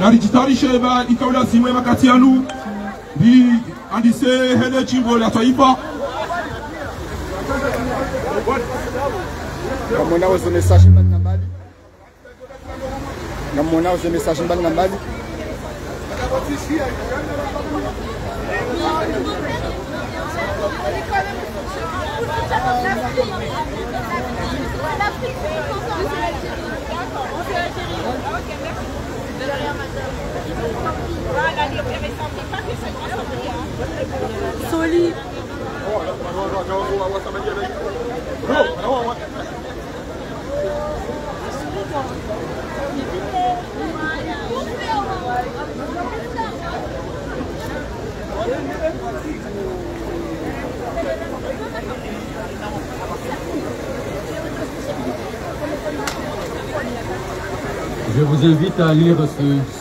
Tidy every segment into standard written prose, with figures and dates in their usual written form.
na dijitarishe ba ikaula simwe makati yanu bi andise hele chimbo la taifa. Namona uzo message mbali na mbali. Namona uzo message mbali na mbali. Soli. Je vous invite à lire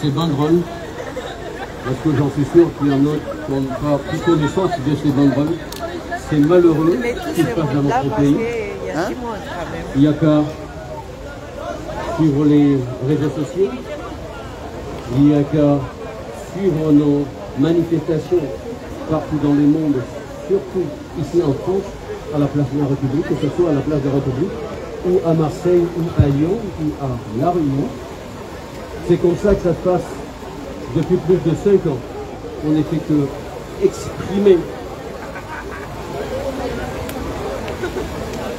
ces banderoles, parce que j'en suis sûr qu'il y en a qui n'ont pas pris connaissance de ces banderoles. C'est malheureux ce qui se passe dans notre pays. Il n'y a qu'à suivre les réseaux sociaux, il n'y a qu'à suivre nos manifestations partout dans le monde, surtout ici en France, à la place de la République, que ce soit à la place de la République, ou à Marseille, ou à Lyon, ou à La Réunion. C'est comme ça que ça se passe depuis plus de 5 ans. On ne fait que exprimer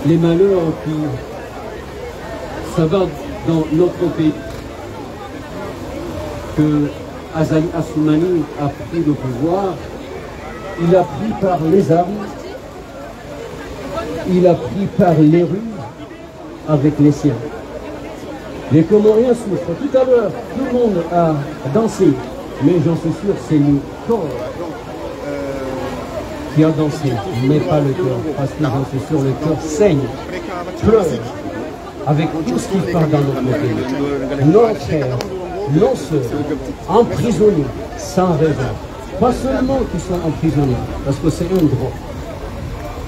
les malheurs qui s'abattent dans notre pays. Que Azali Assoumani a pris le pouvoir, il a pris par les armes, il a pris par les rues avec les siens. Les Comoriens souffrent. Tout à l'heure, tout le monde a dansé, mais j'en suis sûr, c'est le corps qui a dansé, mais pas le cœur, parce que j'en suis sûr, le cœur saigne, pleure, avec tout ce qui part dans notre pays. Nos frères, nos sœurs, emprisonnés, sans raison. Pas seulement qui sont emprisonnés, parce que c'est un droit.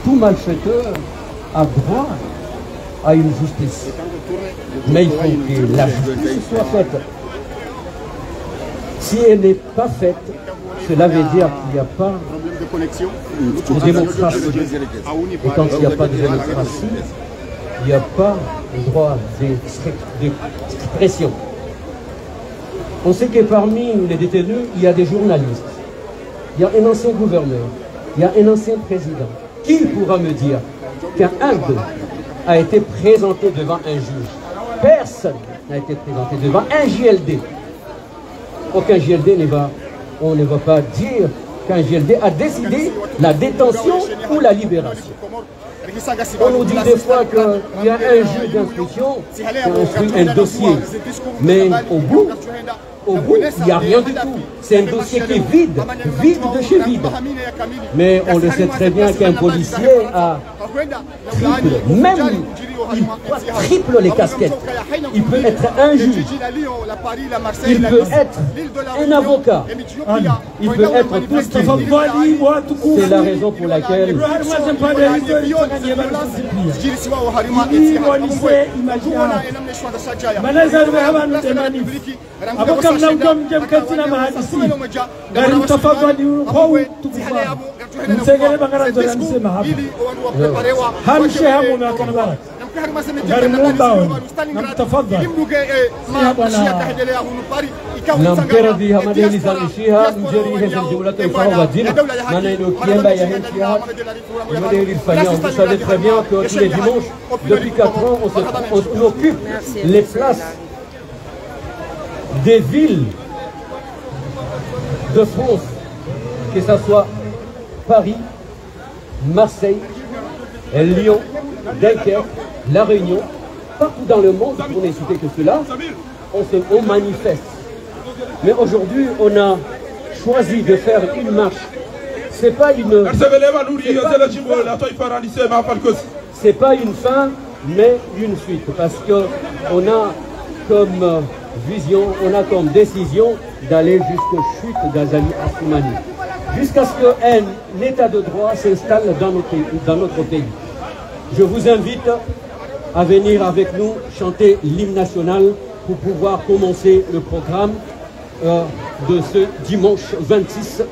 Tout malfaiteur a droit à une justice. Mais il faut que la justice soit faite. Si elle n'est pas faite, cela veut dire qu'il n'y a pas de démocratie. Et quand il n'y a pas de démocratie, il n'y a pas de droit d'expression. On sait que parmi les détenus, il y a des journalistes, il y a un ancien gouverneur, il y a un ancien président. Qui pourra me dire qu'un d'eux a été présenté devant un juge? Personne n'a été présenté devant un JLD. Aucun JLD on ne va pas dire qu'un JLD a décidé la détention ou la libération. On nous dit des fois qu'il y a un juge d'instruction qui instruit un dossier, mais au bout, il n'y a rien du tout. C'est un dossier qui est vide de chez vide. Mais on le sait très bien qu'un policier a triple, même il triple les casquettes. Il peut être un juge, il peut être un avocat, il peut être tout ce qu'il veut. C'est la raison pour laquelle Namperdi hamadeni zalishiha mjeri hezi jumlata ifawa dina maneno kiemba ya hentia madeli fanya. Vous savez très bien que tous les dimanches depuis 4 ans on occupe les places des villes de France, que ce soit Paris, Marseille, Lyon, Dunkerque, La Réunion, partout dans le monde, pour ne citer que cela, on manifeste. Mais aujourd'hui, on a choisi de faire une marche. C'est pas une fin, mais une suite. Parce qu'on a comme vision, on a comme décision d'aller jusqu'aux chutes d'Azali Assoumani. Jusqu'à ce qu'un état de droit s'installe dans notre pays. Je vous invite à venir avec nous chanter l'hymne national pour pouvoir commencer le programme de ce dimanche 26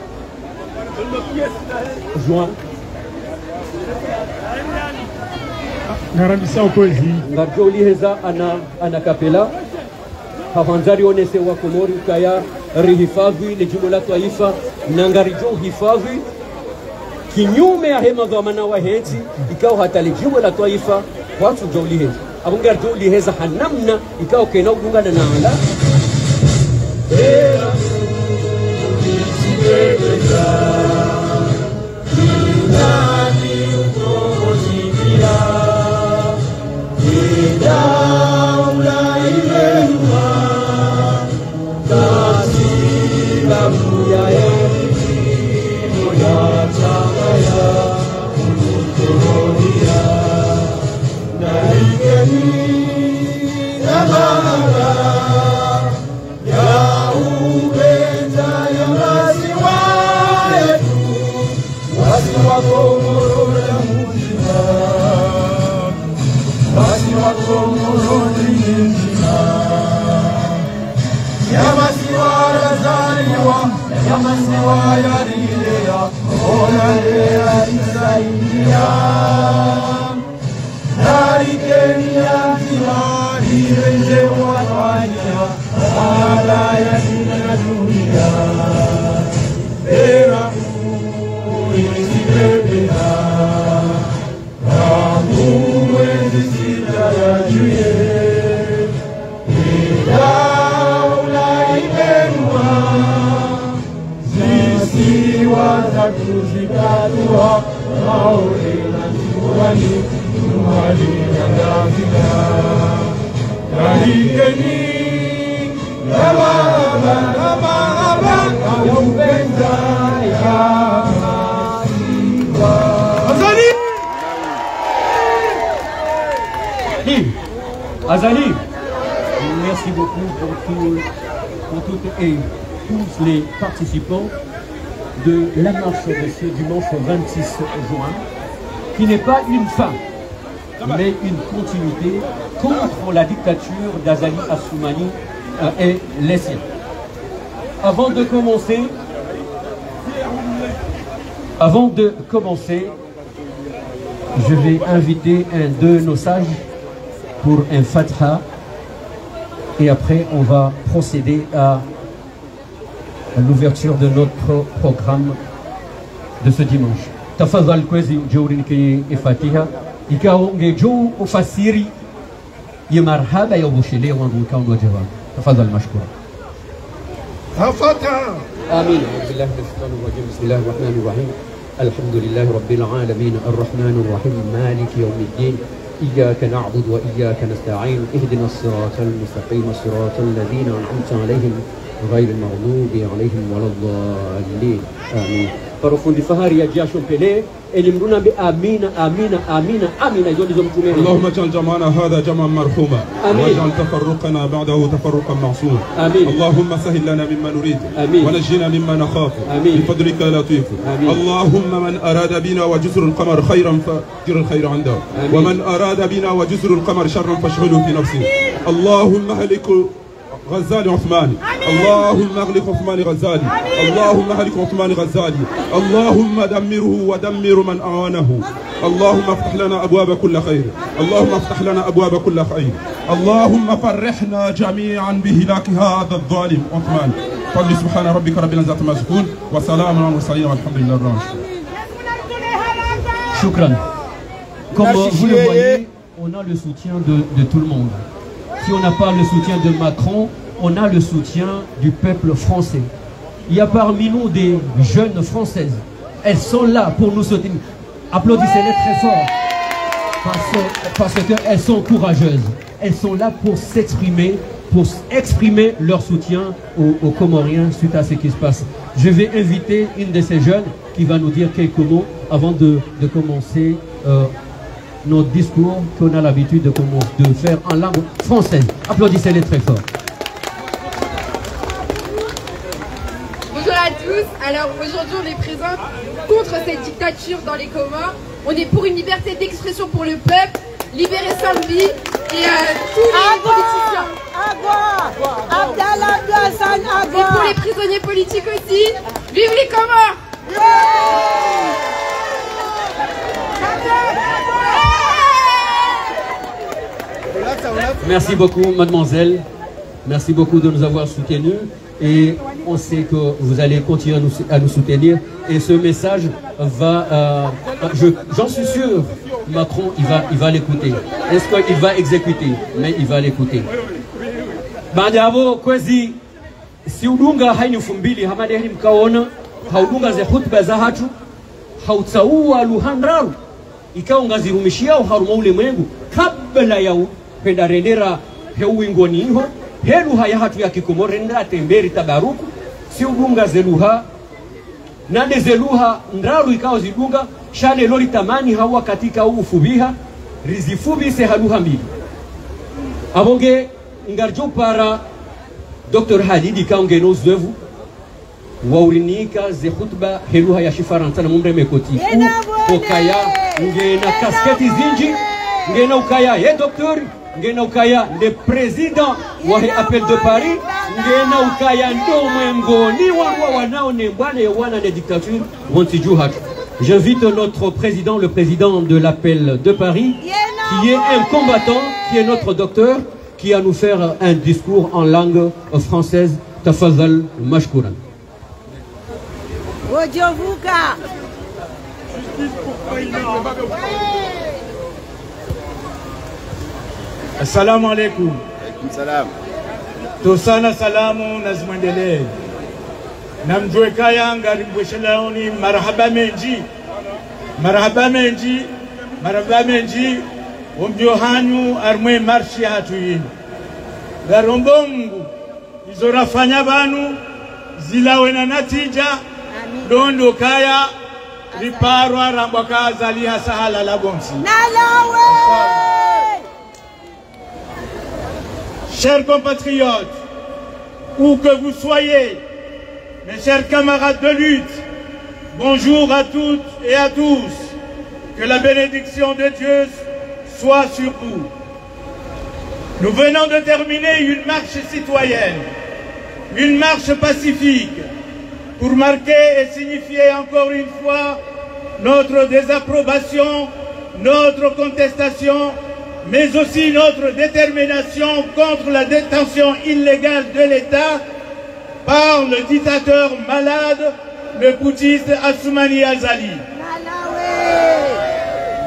juin. Ngarjoli heza ana kapela havanzari onese wa komori kaya rihifadhi le jimbo la taifa nangarijo hifadhi kinyume ya hema dhamana wa hezi ikao hata le jimbo la taifa watu joli heza abungar joli heza hanamna ikao kena ugungana na ala Azali, merci beaucoup pour toutes et tous les participants de la marche de ce dimanche 26 juin, qui n'est pas une fin, mais une continuité contre la dictature d'Azali Assoumani et les siens. Avant de commencer, je vais inviter un de nos sages pour un fatha et après on va procéder à l'ouverture de notre programme de ce dimanche. Tafadhal kwezi jawrin ki ifatiha ikao ngejo ufasiri ya marhaba ya bushile wa mkao wa jawab. Tafadhal mashkura. Fatha. Amin. Billahi minash shaitanir rajim. Bismillahir rahmanir rahim. Alhamdulillahi rabbil alamin arrahmanir rahim maliki yawmiddin. إياك نعبد وإياك نستعين اهدنا الصراط المستقيم صراط الذين أنعمت عليهم غير المغضوب عليهم ولا الضالين آمين. Parofundi fahari ya jasho mpele elimruna bi amina amina amina amina yoni zomtumeni. اللهم اجعل جمعنا هذا جمعا مرحوما واجعل تفرقنا بعده تفرقا معصوما. اللهم سهل لنا مما نريد ونجنا مما نخاف بفضلك يا لطيف. اللهم من أراد بنا وجسر القمر خيرا فجر الخير عنده ومن أراد بنا وجسر القمر شرا فاشغله في نفسه. اللهم اهلك غزالي عثماني. اللهم اغلق عثماني غزالي. اللهم اهلك عثماني غزالي. اللهم دمره ودمر من أعانه. اللهم افتح لنا أبواب كل خير. اللهم افتح لنا أبواب كل خير. اللهم فرحنا جميعا بهلاك هذا الظالم عثمان. فضل سبحان ربك رب العزة عما يصفون وسلام على المرسلين والحمد لله رب العالمين. Shukran. Comme vous le voyez, on a le soutien de tout le monde. Si on n'a pas le soutien de Macron, on a le soutien du peuple français. il y a parmi nous des jeunes françaises. Elles sont là pour nous soutenir. Applaudissez-les très fort. Parce qu'elles sont courageuses. Elles sont là pour s'exprimer, pour exprimer leur soutien aux Comoriens suite à ce qui se passe. Je vais inviter une de ces jeunes qui va nous dire quelques mots avant de commencer notre discours qu'on a l'habitude de faire en langue française. Applaudissez-les très fort. Bonjour à tous. Alors aujourd'hui on est présent contre cette dictature dans les Comores. On est pour une liberté d'expression pour le peuple, libérer Sambi et tous les politiciens. Et pour les prisonniers politiques aussi, vive les Comores. Merci beaucoup, mademoiselle. Merci beaucoup de nous avoir soutenus. Et on sait que vous allez continuer à nous soutenir. Et ce message va, j'en suis sûr, Macron, il va l'écouter. Est-ce qu'il va exécuter? Mais il va l'écouter. Bandabo, kwezi, si udunga hainifumbili, hamadehri mkaona, haudunga ze khutba za hatu, hautsaua luhandraru, ikawa ngazirumishia uharuma ule mwengu, kabla ya penda rendera heuingoni iho, heluha ya hatu ya Kikomori nda temberi tabaruku, si udunga zeluha, nande zeluha ndraru ikawa zidunga, shane lori tamani hawa katika ufubiha, rizifubi se haluha mbili. Abonge ngarjo para Dr. Hadidi kaungeno zwevu, waurinika ze khutba heluha ya shifarantana mumre mekoti. Ukaya, ngena kasketi zinji, ngena ukaya, docteur, ngena ukaya, le président wahe appel de Paris, ngena ukaya ndo mwengoni wanao nembwane wana ne dictature wantiju hatu. J'invite notre président, le président de l'appel de Paris, qui est un combattant, qui est notre docteur, qui va nous faire un discours en langue française. Tafazal mashkouran. Assalamu alaikum. Salam. Tosana salamu nazmandele. Namjwe kaya ngari mbweshelaoni marhaba menji. Marhaba menji. Marhaba menji. Ombyo hanyu armwe marshi hatu yini. Garombongu. Izorafanya banu. Zilawe na natija. Dondo kaya. Riparwa rambwaka zaliha sahala labonsi. Nalawe! Chers compatriotes, où que vous soyez, mes chers camarades de lutte, bonjour à toutes et à tous. Que la bénédiction de Dieu soit sur vous. Nous venons de terminer une marche citoyenne, une marche pacifique, pour marquer et signifier encore une fois notre désapprobation, notre contestation, mais aussi notre détermination contre la détention illégale de l'État par le dictateur malade, le putschiste Assoumani Azali.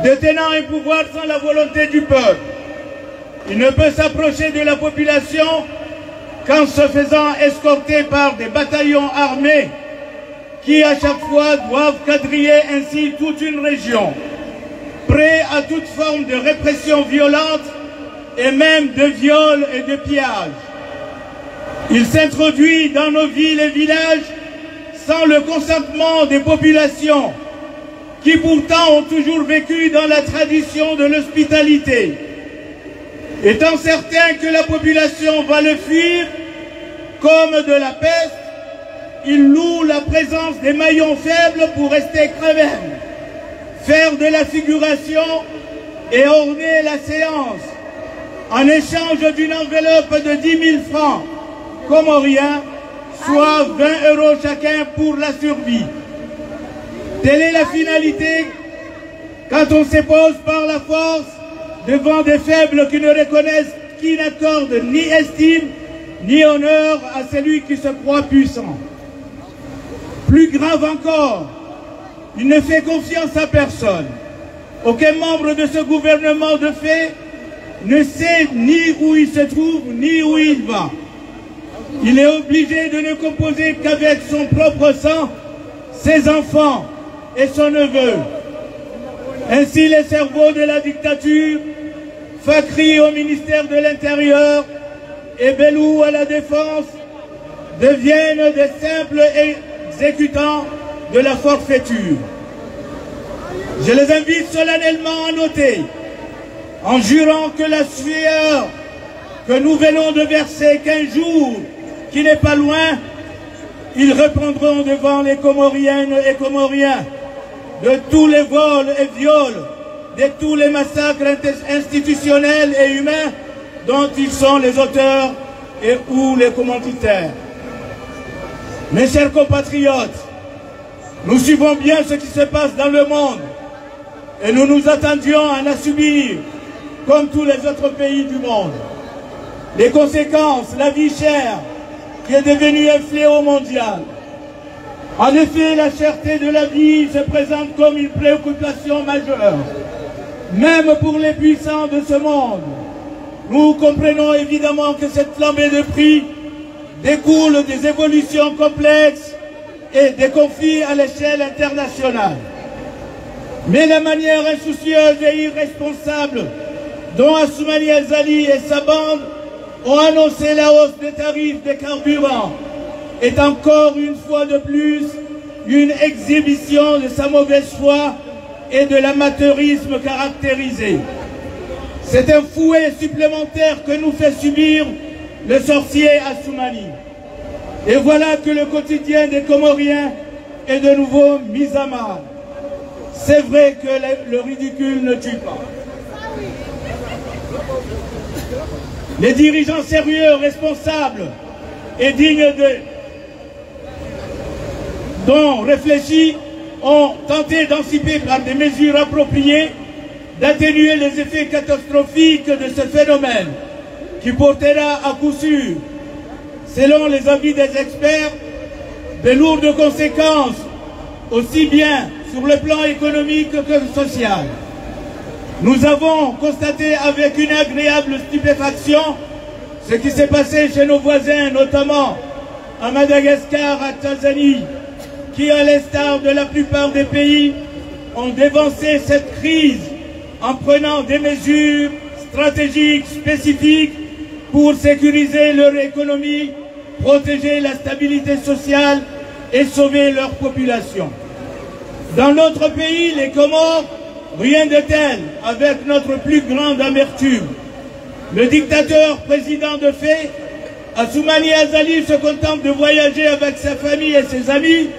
Détenant un pouvoir sans la volonté du peuple, il ne peut s'approcher de la population qu'en se faisant escorter par des bataillons armés qui à chaque fois doivent quadriller ainsi toute une région, prêts à toute forme de répression violente et même de viol et de pillage. Il s'introduit dans nos villes et villages sans le consentement des populations qui pourtant ont toujours vécu dans la tradition de l'hospitalité. Étant certain que la population va le fuir comme de la peste, il loue la présence des maillons faibles pour rester crevés, faire de la figuration et orner la séance en échange d'une enveloppe de 10 000 francs comoriens, soit 20 € chacun pour la survie. Telle est la finalité quand on s'oppose par la force devant des faibles qui ne reconnaissent, qui n'accordent ni estime ni honneur à celui qui se croit puissant. Plus grave encore, il ne fait confiance à personne. Aucun membre de ce gouvernement de fait ne sait ni où il se trouve, ni où il va. Il est obligé de ne composer qu'avec son propre sang, ses enfants et son neveu. Ainsi, les cerveaux de la dictature, Fakri au ministère de l'Intérieur et Belou à la Défense, deviennent des simples exécutants de la forfaiture. Je les invite solennellement à noter, en jurant que la sueur que nous venons de verser qu'un jour, qui n'est pas loin, ils répondront devant les Comoriennes et Comoriens de tous les vols et viols, de tous les massacres institutionnels et humains dont ils sont les auteurs et ou les commanditaires. Mes chers compatriotes, nous suivons bien ce qui se passe dans le monde et nous nous attendions à la subir comme tous les autres pays du monde. Les conséquences, la vie chère, qui est devenue un fléau mondial. En effet, la cherté de la vie se présente comme une préoccupation majeure, même pour les puissants de ce monde. Nous comprenons évidemment que cette flambée de prix découle des évolutions complexes et des conflits à l'échelle internationale. Mais la manière insoucieuse et irresponsable dont Assoumani Azali et sa bande ont annoncé la hausse des tarifs des carburants est encore une fois de plus une exhibition de sa mauvaise foi et de l'amateurisme caractérisé. C'est un fouet supplémentaire que nous fait subir le sorcier Assoumani. Et voilà que le quotidien des Comoriens est de nouveau mis à mal. C'est vrai que le ridicule ne tue pas. Les dirigeants sérieux, responsables et dignes dont réfléchis ont tenté d'anticiper par des mesures appropriées d'atténuer les effets catastrophiques de ce phénomène qui portera à coup sûr, selon les avis des experts, de lourdes conséquences aussi bien sur le plan économique que social. Nous avons constaté avec une agréable stupéfaction ce qui s'est passé chez nos voisins, notamment à Madagascar, à Tanzanie, qui, à l'instar de la plupart des pays, ont dévancé cette crise en prenant des mesures stratégiques spécifiques pour sécuriser leur économie, protéger la stabilité sociale et sauver leur population. Dans notre pays, les Comores, rien de tel, avec notre plus grande amertume. Le dictateur président de fait, Assoumani Azali, se contente de voyager avec sa famille et ses amis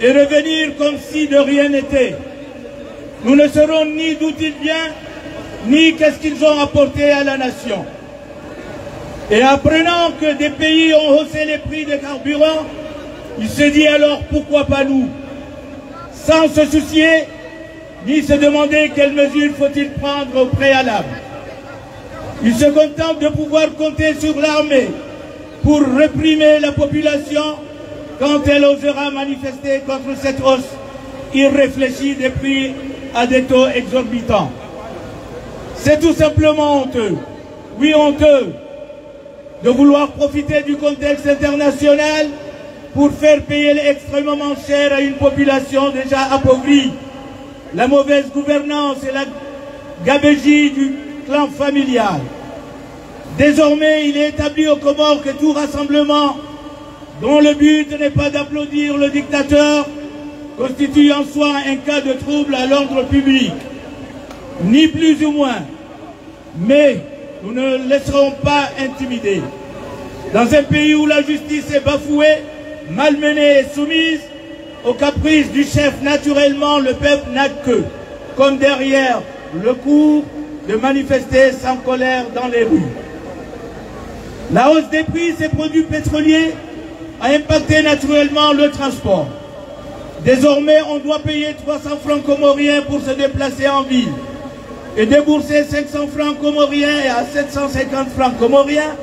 et revenir comme si de rien n'était. Nous ne saurons ni d'où il vient, ni qu'est-ce qu'ils ont apporté à la nation. Et apprenant que des pays ont haussé les prix des carburants, il se dit alors pourquoi pas nous? Sans se soucier, ni se demander quelles mesures faut-il prendre au préalable. Il se contente de pouvoir compter sur l'armée pour réprimer la population quand elle osera manifester contre cette hausse irréfléchie des prix à des taux exorbitants. C'est tout simplement honteux, oui honteux, de vouloir profiter du contexte international pour faire payer extrêmement cher à une population déjà appauvrie la mauvaise gouvernance et la gabegie du clan familial. Désormais, il est établi aux Comores que tout rassemblement dont le but n'est pas d'applaudir le dictateur constitue en soi un cas de trouble à l'ordre public, ni plus ou moins. Mais nous ne laisserons pas intimider. Dans un pays où la justice est bafouée, malmenée et soumise aux caprices du chef, naturellement, le peuple n'a que, comme derrière le cours, de manifester sans colère dans les rues. La hausse des prix des produits pétroliers a impacté naturellement le transport. Désormais, on doit payer 300 francs comoriens pour se déplacer en ville et débourser 500 francs comoriens et à 750 francs comoriens,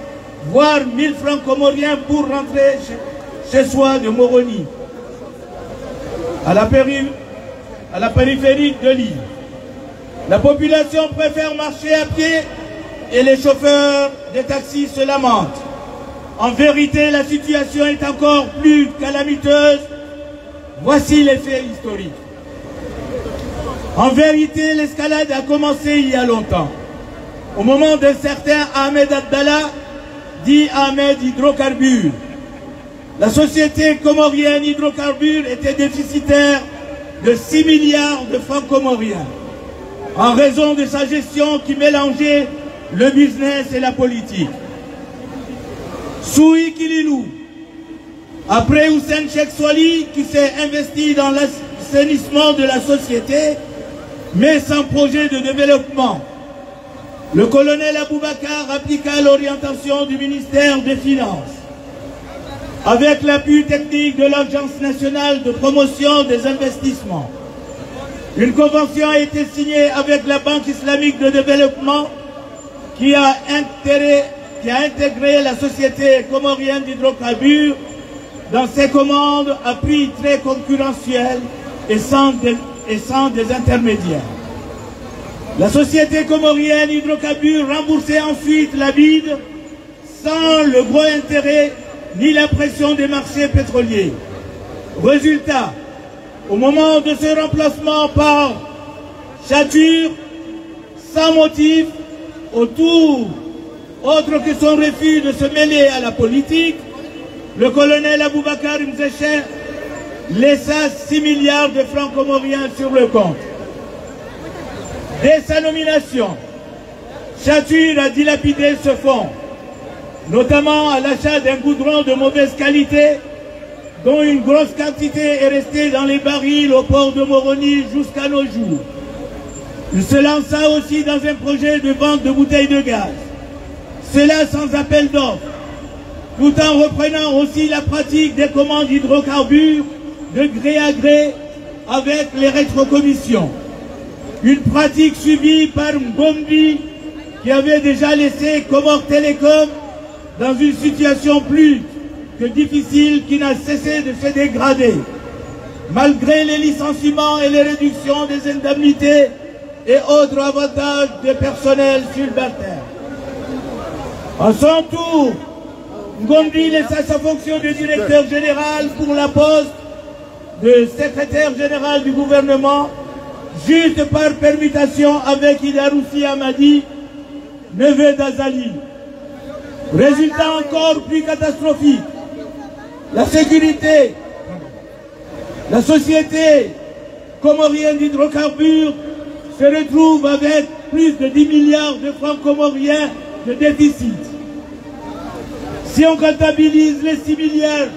voire 1000 francs comoriens pour rentrer chez soi de Moroni, à la périphérie de l'île. La population préfère marcher à pied et les chauffeurs des taxis se lamentent. En vérité, la situation est encore plus calamiteuse. Voici les faits historiques. En vérité, l'escalade a commencé il y a longtemps. Au moment d'un certain Ahmed Abdallah, dit Ahmed Hydrocarbures. La société comorienne Hydrocarbures était déficitaire de 6 milliards de francs comoriens en raison de sa gestion qui mélangeait le business et la politique. Soui Kililou, après Hussein Cheikh Swali qui s'est investi dans l'assainissement de la société, mais sans projet de développement, le colonel Aboubakar appliqua l'orientation du ministère des Finances. Avec l'appui technique de l'Agence nationale de promotion des investissements, une convention a été signée avec la Banque islamique de développement qui a intégré la société comorienne d'hydrocarbures dans ses commandes à prix très concurrentiel et sans des intermédiaires. La société comorienne Hydrocarbures remboursait ensuite la bide sans le gros intérêt ni la pression des marchés pétroliers. Résultat, au moment de ce remplacement par Chature, sans motif, autour, autre que son refus de se mêler à la politique, le colonel Aboubakar Mzéchen laissa 6 milliards de francs comoriens sur le compte. Dès sa nomination, Chature a dilapidé ce fonds, notamment à l'achat d'un goudron de mauvaise qualité, dont une grosse quantité est restée dans les barils au port de Moroni jusqu'à nos jours. Il se lança aussi dans un projet de vente de bouteilles de gaz, cela sans appel d'offres, tout en reprenant aussi la pratique des commandes d'hydrocarbures de gré à gré avec les rétrocommissions. Une pratique suivie par Ngombi qui avait déjà laissé Comore Télécom dans une situation plus que difficile qui n'a cessé de se dégrader, malgré les licenciements et les réductions des indemnités et autres avantages des personnels subalternes. À son tour, Ngombi laissa sa fonction de directeur général pour la poste de secrétaire général du gouvernement, juste par permutation avec Idaroussi Amadi, neveu d'Azali. Résultat encore plus catastrophique, la sécurité, la société comorienne d'hydrocarbures se retrouve avec plus de 10 milliards de francs comoriens de déficit. Si on comptabilise les 6 milliards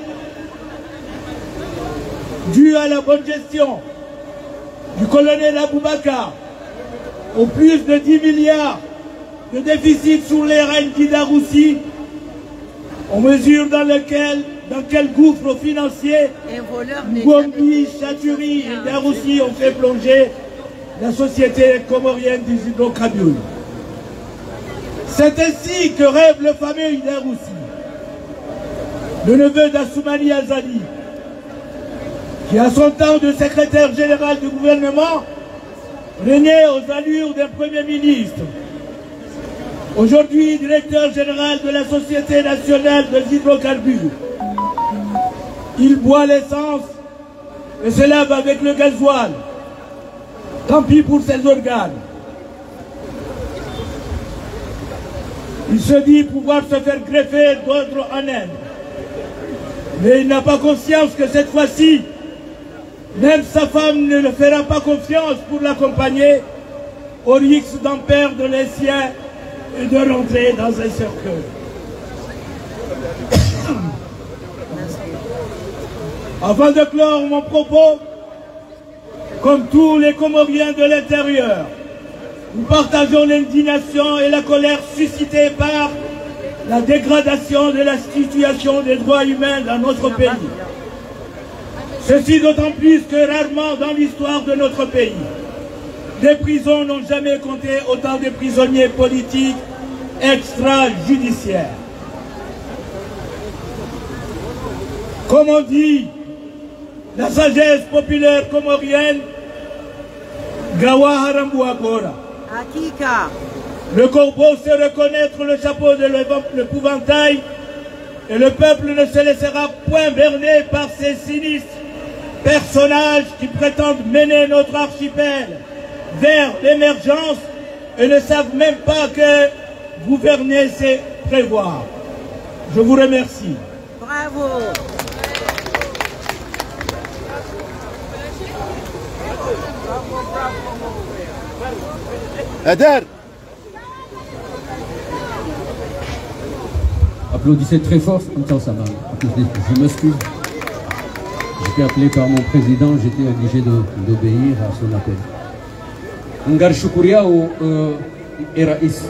dus à la bonne gestion du colonel Aboubakar, aux plus de 10 milliards de déficit sous les règnes d'Idaroussi, on mesure dans quel gouffre financier Ngombi, Chaturi et Idaroussi ont fait plonger la société comorienne des hydrocarbures. C'est ainsi que rêve le fameux Idaroussi, le neveu d'Assoumani Azali, qui à son temps de secrétaire général du gouvernement régnait aux allures d'un premier ministre. Aujourd'hui directeur général de la Société nationale des hydrocarbures. Il boit l'essence et se lave avec le gasoil. Tant pis pour ses organes. Il se dit pouvoir se faire greffer d'autres en Inde. Mais il n'a pas conscience que cette fois-ci, même sa femme ne le fera pas confiance pour l'accompagner, au risque d'en perdre les siens et de rentrer dans un cercueil. Avant de clore mon propos, comme tous les Comoriens de l'intérieur, nous partageons l'indignation et la colère suscitées par la dégradation de la situation des droits humains dans notre pays. Ceci d'autant plus que rarement dans l'histoire de notre pays, des prisons n'ont jamais compté autant de prisonniers politiques extrajudiciaires. Comme on dit, la sagesse populaire comorienne, Gawa Harambu Agora. Le corbeau sait reconnaître le chapeau de l'épouvantail Et le peuple ne se laissera point berner par ces sinistres personnages qui prétendent mener notre archipel vers l'émergence et ne savent même pas que gouverner, c'est prévoir. Je vous remercie. Bravo. Eder. Applaudissez très fort, comme ça marche. Je m'excuse. J'étais appelé par mon président, j'étais obligé d'obéir à son appel. Ngar Shukuriya et Raïs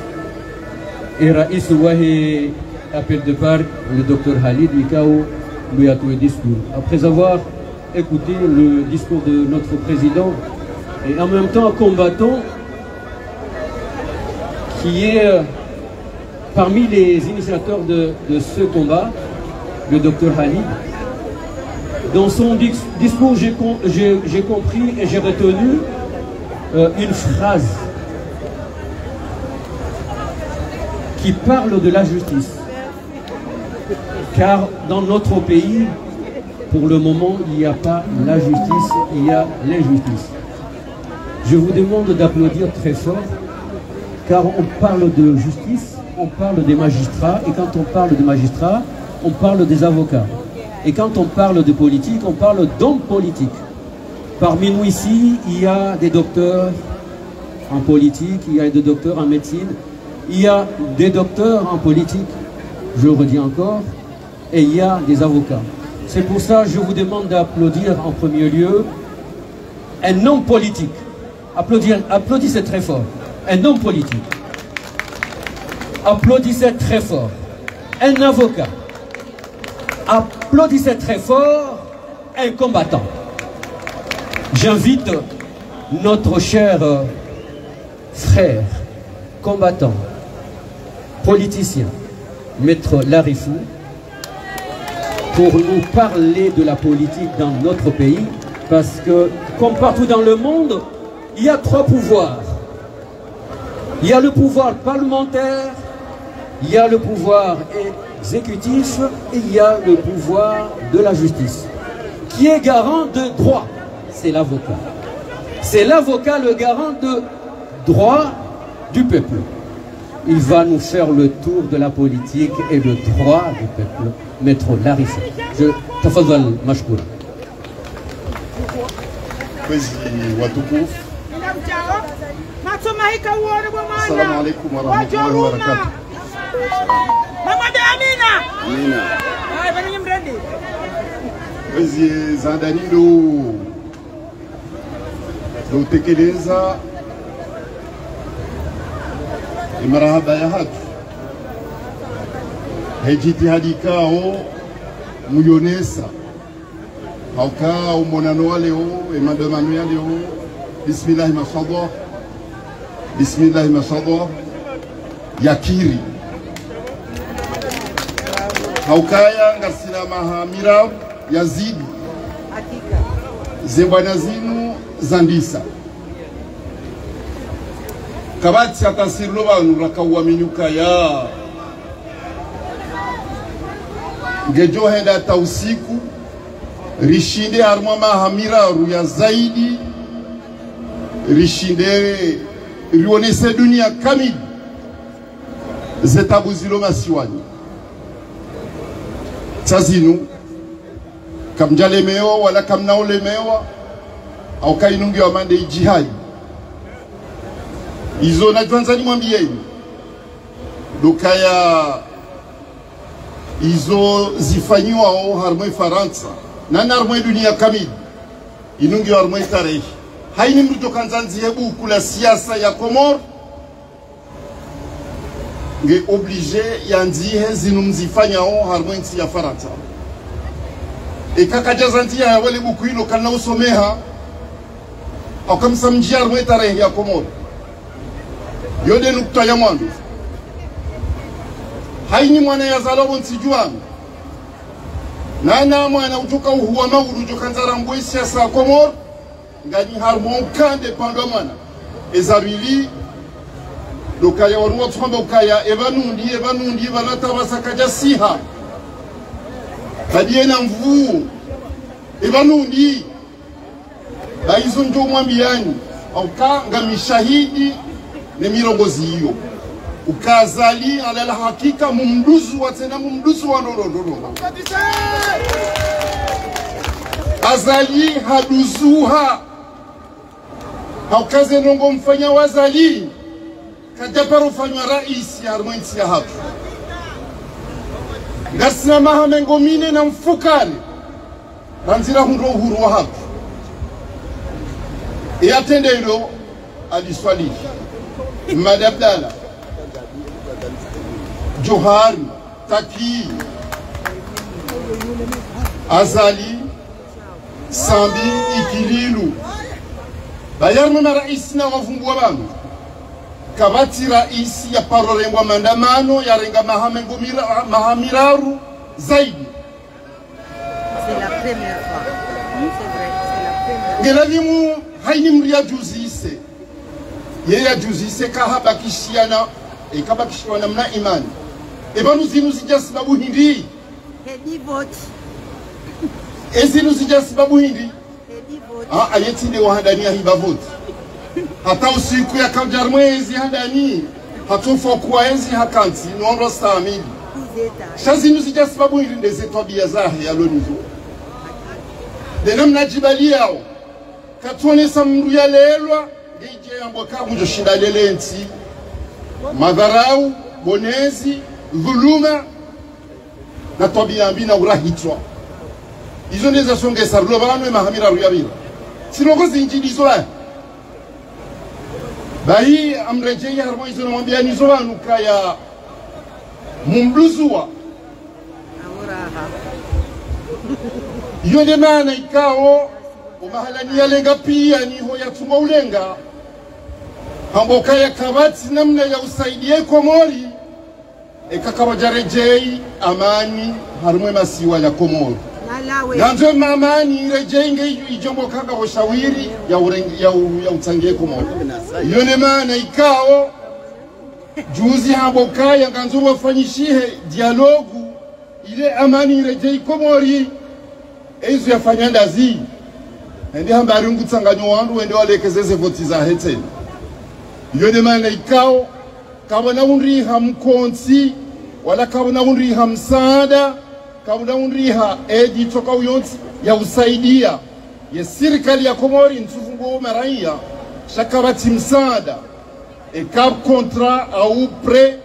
Wahi appel de part le docteur Khalid Mikao Mouyatou discours. Après avoir écouté le discours de notre président et en même temps combattant qui est parmi les initiateurs de ce combat, le docteur Khalid, dans son discours, j'ai compris et j'ai retenu une phrase qui parle de la justice. Car dans notre pays, pour le moment, il n'y a pas la justice, il y a l'injustice. Je vous demande d'applaudir très fort, car on parle de justice, on parle des magistrats, et quand on parle de magistrats, on parle des avocats. Et quand on parle de politique, on parle d'hommes politiques. Parmi nous ici, il y a des docteurs en politique, il y a des docteurs en médecine, il y a des docteurs en politique, je le redis encore, et il y a des avocats. C'est pour ça que je vous demande d'applaudir en premier lieu un homme politique. Applaudissez très fort. Un homme politique. Applaudissez très fort. Un avocat. Applaudissez très fort. Un combattant. J'invite notre cher frère, combattant, politicien, Maître Larifou, pour nous parler de la politique dans notre pays, parce que, comme partout dans le monde, il y a trois pouvoirs. Il y a le pouvoir parlementaire, il y a le pouvoir exécutif et il y a le pouvoir de la justice. Qui est garant de droit? C'est l'avocat. C'est l'avocat le garant de droit du peuple. Il va nous faire le tour de la politique et le droit du peuple. Maître Larifou. Tafadhal mashkour. Assalamu alaikum wa rahmatullahi wa barakatuh. Amina. Mwezi zandani ndo tekeleza marahaba ya hatu hejitihadi kao muyonesa hauka umonano wa leo emadamano ya leo bismillah mashallah bismillah mashallah yakiri haukaya ngasina mahamira yazidi zebwana zinu zandisa kabati atasirlo banu rakawaminyuka ya ngejo henda tausiku rishinde harma mahamira ruya zaidi rishinde rionese dunia kamili zetabuzilo masiwani tazinu kamjalemewa wala kamnaolemewa au kainungi wa mande jihadi izo na jwanzani mwambieni dokaya izo zifanyiwa o harmoi Faransa na harmoi dunia kamili inungi wa harmoi tarehe haini mruto kanzanzi hebu kula siasa ya Komor nge oblige yanzihe zinumzifanya o harmoi nsi ya Faransa ekakajazanzi ya wale bukuino kana usomeha au kamsa mjia harmoi tarehe ya Komor yode nukta ya mwanzo haini mwana ya zalobo nsijuanu nana mwana utoka uhuwa mauru jokanzara mbwe siasa ya Komor ngani harmon kande pando mwana ezarili dokaya waruwa tsomba ukaya evanundi vanata basakaja siha kadiena mvuu evanundi baizo njo mwambiani aukanga mishahidi ne mirongozi hiyo ukazali ala hakika mumduzu wa tena mumduzu wa ndorondoro azali haduzuha haukaze nongo mfanya wazali kajaparo fanywa rais ya harmonisi ya hatu gasina mahamengo mine na mfukari ranzira hundo uhuru wa hatu atende ilo aliswali madabdala Johari Taki Azali Sambi Ikililu bayarmu na rais na wavumbua bangu kabati rais ya parolengwa mandamano ya renga mahamiraru zaidi. C'est la première fois. C'est vrai, c'est la première fois. Geladimu haini mria juzise yeye juzise kahabakishiana ikabakishiana mna imani ebanu zinu zija sababu hindi Hedi vote. ezinu zija sababu hindi Hedi vote. ayetinde wahandania hiba vote hata usiku ya kajarmwezi handani hatofa kwa enzi hakanti nondo stamili Kuzeta. shazinu zija sababu hindi ndezetwa bia zahe ya lonizo denamna jibali yao katuonesa mndu ya lelwa geje ambo kabujo shinda lelenti madharau bonezi dhuluma na tabia mbina urahitwa izo ndeza songe sarlo bano mahamira ruyabira sirongozi injili zola bai amrejea harmo izo namwambia nizo banu kaya mumbluzua Auraha. iyo maana ikao umahalani yalenga pia niho yatunga ulenga hamboka ya kabati namna ya usaidie Komori ekakawajarejei amani harumwe masiwa ya Komori Nalawe. nanzo mamani rejenge ijombo kaka washawiri ya utangie Komori iyo maana ikao juzi hamboka ya nganzo wafanyishihe dialogu ile amani rejei Komori ezo yafanya ndazi ndi hambari ngutsanganyo wandu wende walekezeze voti za heteni yone mana ikao kabona unriha mkonsi wala kabona unriha msaada kabona unriha edi toka uyonsi ya usaidia ya serikali ya Komori ntufungo maraia shakabati msaada ekab kontra au pre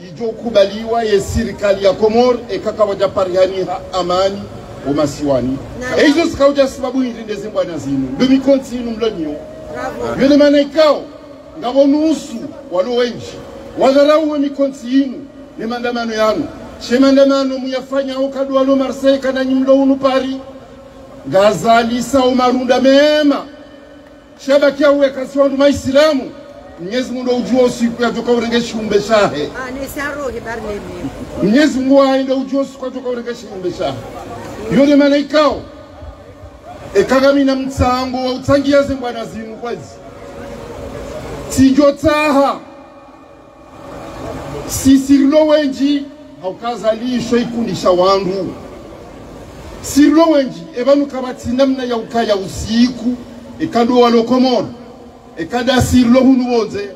ijo kubaliwa ya serikali ya Komori ekakawaja parihaniha amani umasiwani ezo sikauja sababu hindi ndezembwana zinu ndumi kontinu mlonyo yone mana ikao ngabonu usu walo wenji wadharau mikonti yinu ni mandamano yanu she mandamano muyafanya ukadu walo Marseille kana nyimlo unu pari ngazali sa umarunda mema shabakia uwe kasiwandu maislamu Mwenyezi Mungu ujua usiku ya toka urengeshi umbeshahe Anesaro hibarnemi. Mwenyezi Mungu aenda ujua usiku ya toka urengeshi umbeshahe yone mana ikao ekagamina mtsango wa utangia zembwana zinu kwazi tijotaha sisirilo wenji haukazalisho ikundisha wandu sirilo wenji ebanu kabati namna ya ukaya usiku ekadu walo Komoro ekada sirilo hunu woze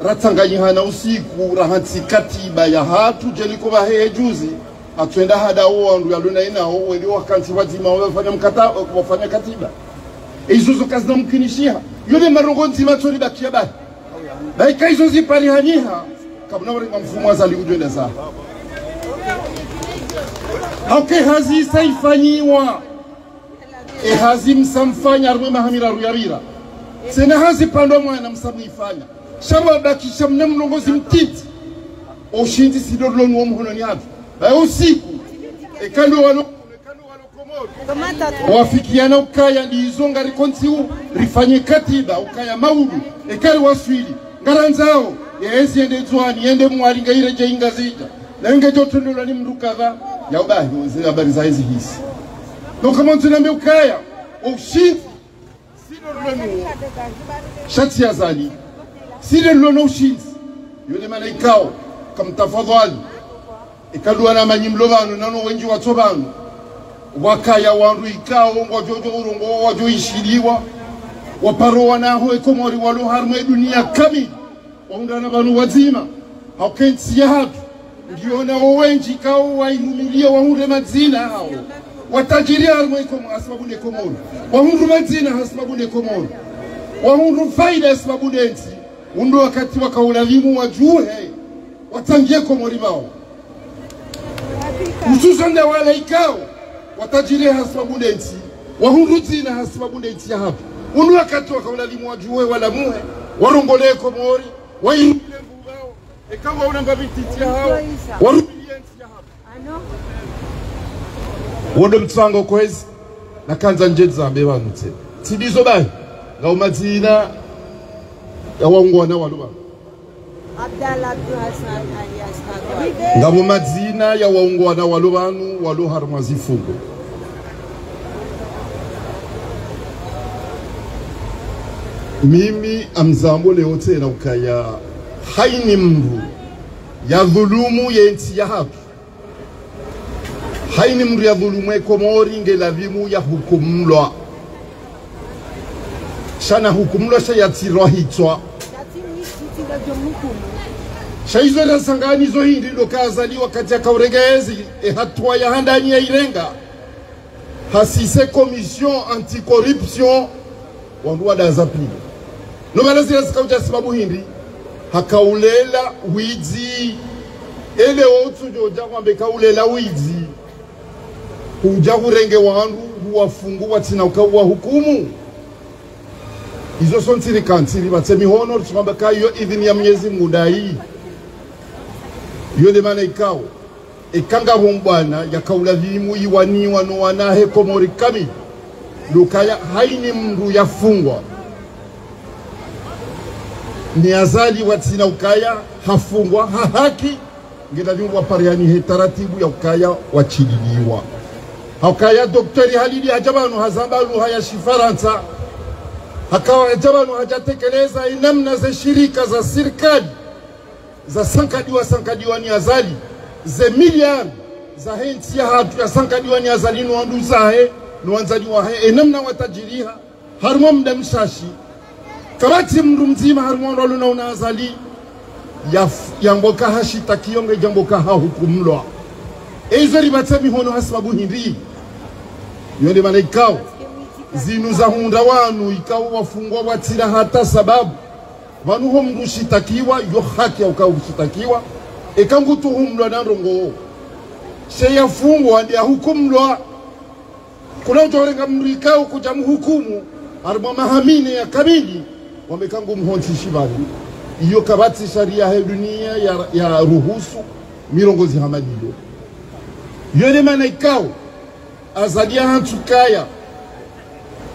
ratanganyihana usiku rahansi katiba ya hatu jeliko bahe juzi atuenda hada wandu yalona inao wende wakanti wazima wafanya mkataba wafanya katiba izuzo kazi na mkinishia yone marongonzi matori bakia baika izo zipari haniha kabuna warenga mfumu wazali ujwenda saa hauke hazi saifanyiwa hazi msamfanya arwe mahamira ruyabira sena hazi pando mwana msamuifanya shama bakisha mne mlongozi mtiti oshinti sidodlo nuwa mhononi hatu baya usiku ekando walo wafikiana ukaya liizonga rikonti u rifanye katiba ukaya maudu ekari waswili ngaranzao yezi yende zuani yende mwalinga ireje ingazija na inge jotundula ni mrukava ya ubahi wazee habari za hizi hisi kama tunambe ukaya ushinti sidodlo shati ya zali sidodlo ushinti yule malaikao kamtafadhali ikadua na manyimlo bano nano wenji watobano wakaya wandu ikao ngojojo urongo wajo ishiliwa waparoa naho ekomori walu harme dunia kami waundana banu wazima haukensi ya hatu ngiona wenji kao wainumilia waunde mazina hao watajiri harme asbabu ne komori waundu mazina asbabu ne komori waundu faida asbabu densi undu wakati wakaulazimu wajue watangie komori bao hususan na wale ikao watajiri asbabu densi waundu zina asbabu densi ya hapo undu wakati wakaulazimu wajue wala muhe warongole komori wainule mbao ekawa unamba vititia hao warumiensi ya hapo wodo mtsango kwezi na kanza njedza mbeba nutse tibizo bai ngao mazina ya waungwana waluba Abdallah Abdul Hassan alias ngao mazina ya waungwana walubanu walu harmazi fungo mimi amzambo leo tena ukaya haini mru ya dhulumu yenti ya haki haini mru ya dhulumu ekomori ngelavimu ya hukumlwa shana hukumlwa shayatirwa hitwa shaizo la sangani zo hindi ndo kazali wakati ya kauregezi hatua ya handani ya irenga hasise commission anticorruption wanduwa dazapili Nobalazi yasikauja sababu hindi hakaulela wizi ele otu joja kwambe kaulela wizi huja kurenge wandu huwafungu watina ukawa hukumu izo sontiri kantiri batemi hono kwamba kayo idhini ya Mwenyezi Mungu dai yone maana ikao ikanga hombwana yakaula vimu iwani wano wanahe komori kami lukaya haini mndu yafungwa ni azali watina ukaya hafungwa haki ngedavingwa pariani he taratibu ya ukaya wachililiwa hakaya daktari halili ajabanu hazambalu haya shifaransa hakawa ajabanu hajatekeleza inamna za shirika za serikali za sankadiwa ni azali ze miliard za henti ya hatu ya sankadiwa ni azali nuandu zahe nuanzali wahe inamna watajiriha harumwa mda mshashi kabati mndu mzima harumwa luna unazali ya mboka hashita kionge jamboka hukumlwa ezo ribatemi hono hasababu hindi yonde mana ikao zinu za hunda wanu ikao wafungwa watira hata sababu vanu ho mndu shitakiwa yo haki ya ukao shitakiwa ekangu tuhumlwa na rongo sheya fungwa ndia hukumlwa kuna utorenga mndu ikao kuja mhukumu harumwa mahamine ya kamili wamekangu mhonti shibali iyo kabati sharia ya dunia ya ruhusu mirongozi hamadiyo yone mana ikao azadia hantukaya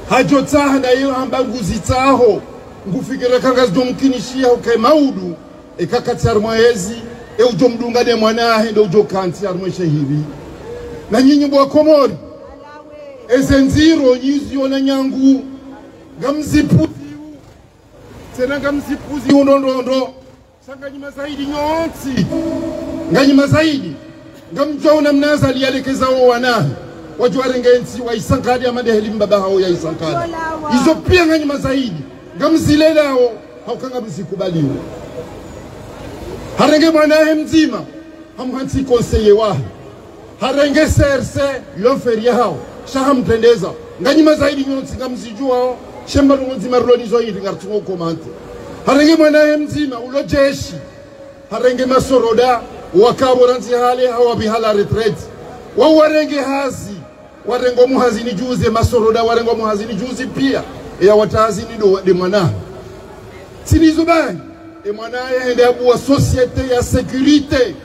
hajotaha na iyo hambaguzi taho ngufikira kangazi domkinishia ukai maudu ekakati harumwezi ujo mdungane mwanahe ndo ujo kanti harumwe shehiri na nyinyi mwa komori ezenziro nyizi yona nyangu gamzipuzi tena gamzipuzi unondondo sanganyima zaidi nyonsi nganyima zaidi ngamjona mnazali yalekeza wanahe wajuarengensi wa isankadi ya madeheli mbaba hao ya isankadi izo pia nganyima zaidi ngamzilelao haukanga mzikubaliwe harenge mwanahe mzima hamhansi konseye wahe harenge serse yoferia hao shaha mtendeza nganyima zaidi nyonsi ngamzijua shemba nzima ruloni zoidi ngartungo komante harenge mwanahe mzima ulo jeshi harenge masoroda wakaboranzi hale hawa bihala retreat wawarenge hazi warengo muhazini juzi masoroda warengo muhazini juzi pia ya watazini do de mwana sinizo bani mwanaye hende abuwa societe ya securite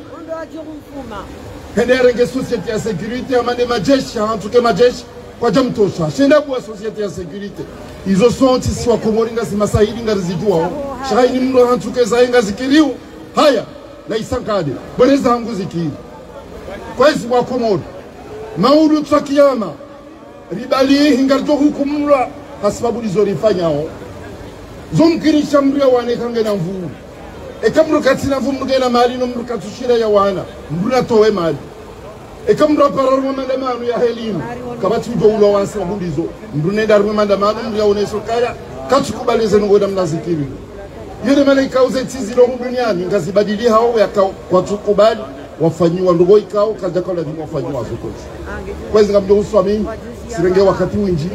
hende renge societe ya securite amande majeshi hantuke majeshi kwa jamtosha hende abuwa societe ya securite izo sonti siwa komoringa simasahidi ngarizijua shahini mndo hantuke zaenga zikiriu haya na isankade boneza hangu zikiri kwa isi wa komori maudu tsakiyama ribali hingarto hukumulwa hasibabu nizorifanyao zomkirisha mria wane kange na mvuu Ekamru katina vumugena mali no mrukatushira ya wana mruna towe mali ekamru pararwa mandamano ya helimu kabati ujo ulo wansi wabulizo mrune darwe mandamano mria uneso kaya katukubalize ngoda mnazikiri yule malaika uze tizi lo duniani ngazibadili hao ya kwa tukubali wafanyiwa ndogo ikao kaja kwa lazima wafanyiwa zokozi kwezi ngamjo uswami sirenge wakati winji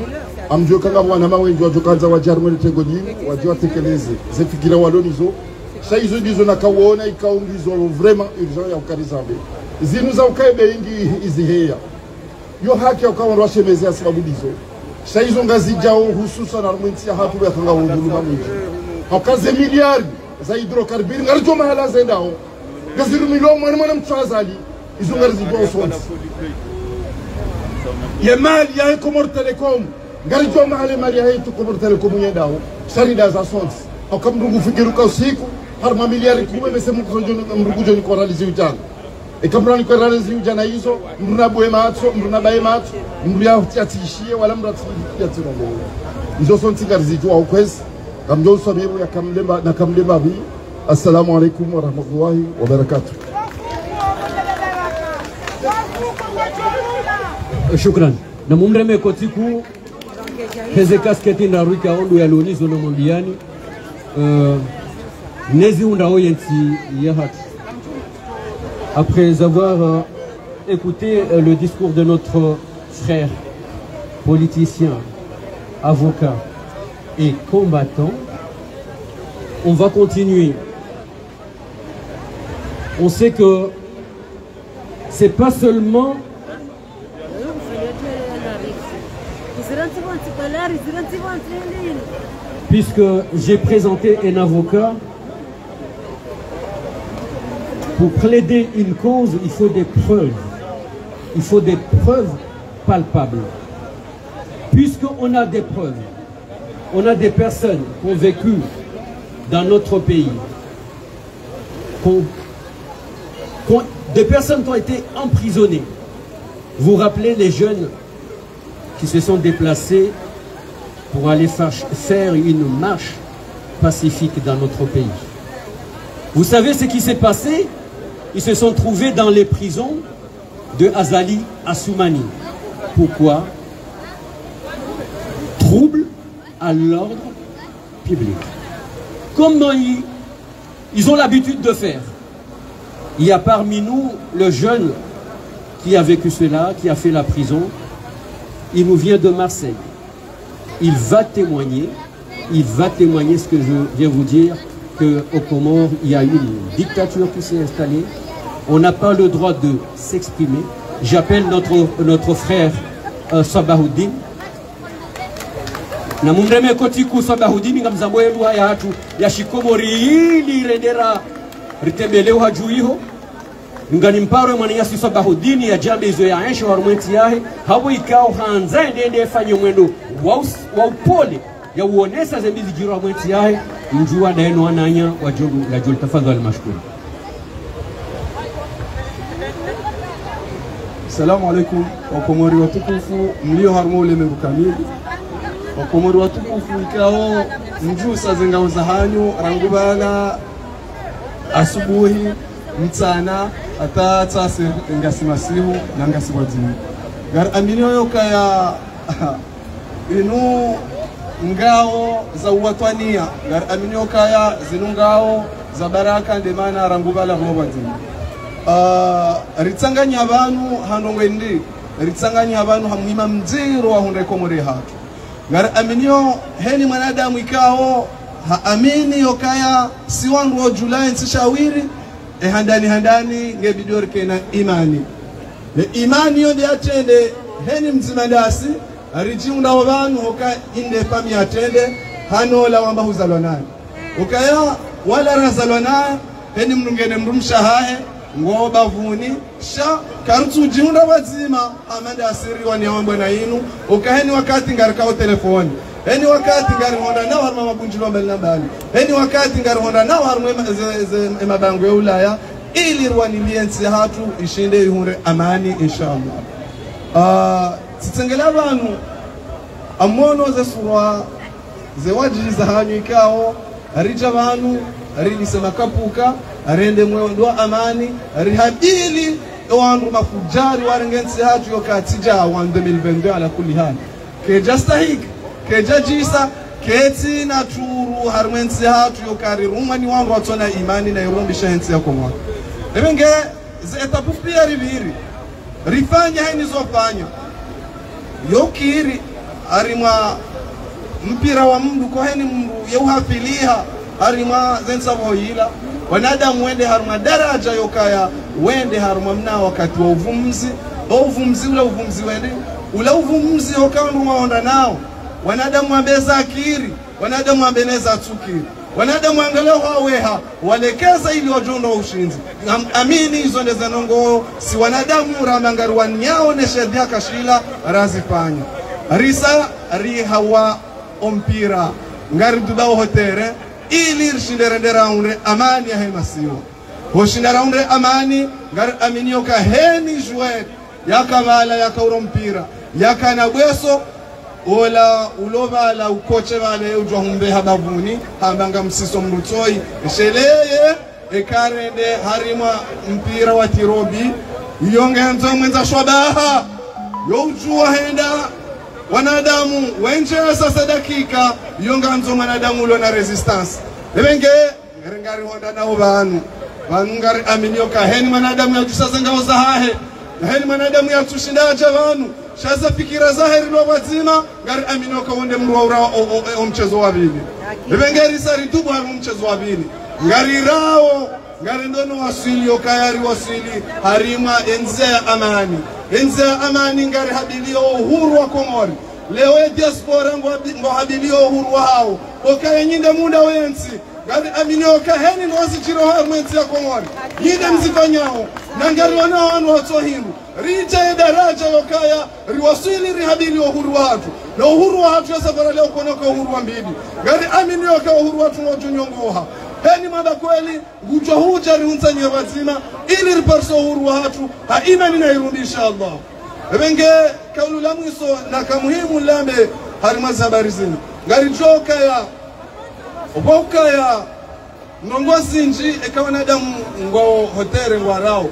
amjo kanga bwana mawenji wajokanza wajarmwe tego nyingi wajua tekeleze zefikira walonizo saizo dizo nakawona ikaungizo vraiment urgent ya ukarizambe zinu za ukaibe ingi iziheya yo haki ya ukawa rwashemeze ya sababu dizo saizo ngazijao hususan armwensi ya hatu ya kanga wunduluma mwinji haukaze miliari za hidrokarbiri ngarijo mahala zendao gaziru milio mwana mchazali izo ngarizijao sonzi ya mali ya Comor Telecom ngarijo mahala mali ya hitu Comor Telecom nyendao sharida za sonzi haukamrungu fikiruka usiku harma miliari kuwe mese mrugujo ni koralizi ujana ekamra ni koralizi ujana hizo mruna bwe matso mruna bae matso mruya tiatishie wala mrati tiatirombo hizo sonti ngarizijwa ukwezi kamjo sabibu ya kamlemba na kamlemba bi assalamu alaikum wa rahmatullahi wa barakatuh shukran na mumreme kotiku keze kasketi na ruika ondu ya lonizo na mwambiani Nezi Undaoyenti Yahat. Après avoir écouté le discours de notre frère, politicien, avocat et combattant, on va continuer. On sait que c'est pas seulement puisque j'ai présenté un avocat. Pour plaider une cause, il faut des preuves. Il faut des preuves palpables. Puisqu'on a des preuves, on a des personnes qui ont vécu dans notre pays, des personnes qui ont été emprisonnées. Vous rappelez les jeunes qui se sont déplacés pour aller faire une marche pacifique dans notre pays. Vous savez ce qui s'est passé? Ils se sont trouvés dans les prisons de Azali Assoumani. Pourquoi? Trouble à l'ordre public. Comme ils ont l'habitude de faire. Il y a parmi nous le jeune qui a vécu cela, qui a fait la prison. Il nous vient de Marseille. Il va témoigner ce que je viens vous dire. Qu'au Comores, il y a une dictature qui s'est installée. On n'a pas le droit de s'exprimer. J'appelle notre frère Sabahoudine. Na mumreme kotiku Sabahoudine ngamzambo yelu haya hatu ya shikomori hili rendera ritembele uhajuiho ngani mparo mwana yasi Sabahoudine ya jambe hizo ya aisha warumweti yahe hapo ikao hanza ndende fanye mwendo wa upole ya uonesa zembizi jiro warumweti yahe mjua daenu wananya wajogu la jul tafadhali mashkuru. Assalamu alaikum wakomori watukufu mlio harmo ule mengu kamili wakomori watukufu ikao mjuu sa zengao za hanyu rangubana asubuhi mtana ata tase ngasimasihu na ngasiwadzini gar aminio yoka ya inu ngao za uwatwania gar aminio kaya zinu ngao za baraka ndemana rangubala hobadzini ritsanganya abantu handongwendi ritsanganya abantu hamwima mziro wa hunde komore hatu gar aminio heni mwanadamu ikao haamini yokaya si wangu wa Julai nsishawiri handani ngebidori kena imani imani yonde atende heni mzimandasi arijiunda wabantu hoka inde pami atende hanola wamba huzalwa naye ukaya wala razalwa naye heni mrungene mrumshahahe ngoba vuni sha karutu jiunda wazima amanda asiri wani wambo na inu ukaheni wakati ngarikao telefoni heni wakati ngari honda na harma mabunjilo mbele nambali heni wakati ngari honda na harma mabango ya Ulaya ili rwaniliensi hatu ishinde ihure amani inshallah. Titengela abantu amono ze surwa ze wajiza hanyu ikao arija abantu rilisema kapuka rende mwendo amani rihabili wandu mafujari warengensi hatu yokatija wa 2022 ala kulli hal keja stahik keja jisa keti na turu harwensi hatu yokari rumani wandu watona imani na irumbi shahensi yako mwaka ebenge etapu pia riviri rifanya haini zofanya yokiri arimwa mpira wa mdu koheni mdu yeuhafiliha harima zensa vohila wanadamu wende haruma daraja yokaya wende haruma mna wakati wa uvumzi ula uvumzi wende ula uvumzi yokandu waonda nao wanadamu wambeza akiri wanadamu wambeneza tukiri wanadamu angalau haweha walekeza ili wajondo ushinzi amini hizo ndeza nongo si wanadamu ramangari wanyao neshedhia kashila razipanya risa rihawa ompira ngari dubao hotere ili rishindere raunde amani ya hemasiwa hoshindere raunde amani ngari aminio ka heni juet yaka vala yaka urompira yaka nabweso ola ulova la ukoche vale ujwa humbe habavuni hambanga msiso mrutoi sheleye ekarende harima mpira wa tirobi yongenzo mwenza shwabaha yojua henda wanadamu wenje sasa dakika yonganzo wanadamu ulo na resistance ebenge ngari honda na ubanu ngari aminio ka heni wanadamu ya tusasa ngao za hahe heni wanadamu ya tushindaje vanu shaza fikira zahiri lo wazima ngari aminio ka wonde mruwa o mchezo wa bili ebenge risari tubu haru mchezo wa bili ngari rao ngari ndono wasili okayari wasili harima enze amani ngari habilio uhuru wa Komori leo diaspora ngo habilio uhuru wao okaya nyinde muda wensi ngari aminio kaheni ngozi chiro harmensi ya Komori yinde mzifanyao na ngari wana wanu watohimu rija daraja yokaya riwasili rihabili uhuru watu na uhuru watu ya safara leo konoka uhuru wa mbili ngari aminio ka uhuru watu ngojunyongoha heni mada kweli ngujwa huja riunsanye wazima ili riparso uhuru watu haima nina irundi inshallah ebenge kaulu la mwiso na kamuhimu lambe harimazi habari zini ngari joka ya oboka ya nongozi nji eka wanadamu ngo hotere ngwarao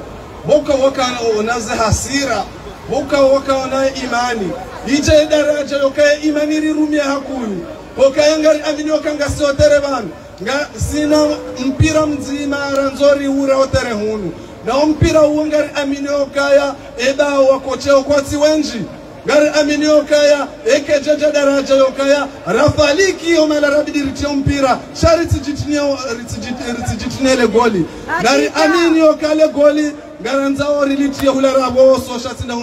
boka waka onaze hasira boka waka onaye imani ije daraja yoka imani rirumia hakuyu boka yangari avinyoka ngasi hotere banu nga sina mpira mzima ranzori ura hotere hunu na mpira uongari aminio kaya eba wakocheo kwa tiwenji ngari aminio kaya ekejeje daraja yokaya rafaliki yomala rabidi ritio mpira shariti jitinele goli ngari aminio kale goli ngaranzao rilitio hula rabo so shatinda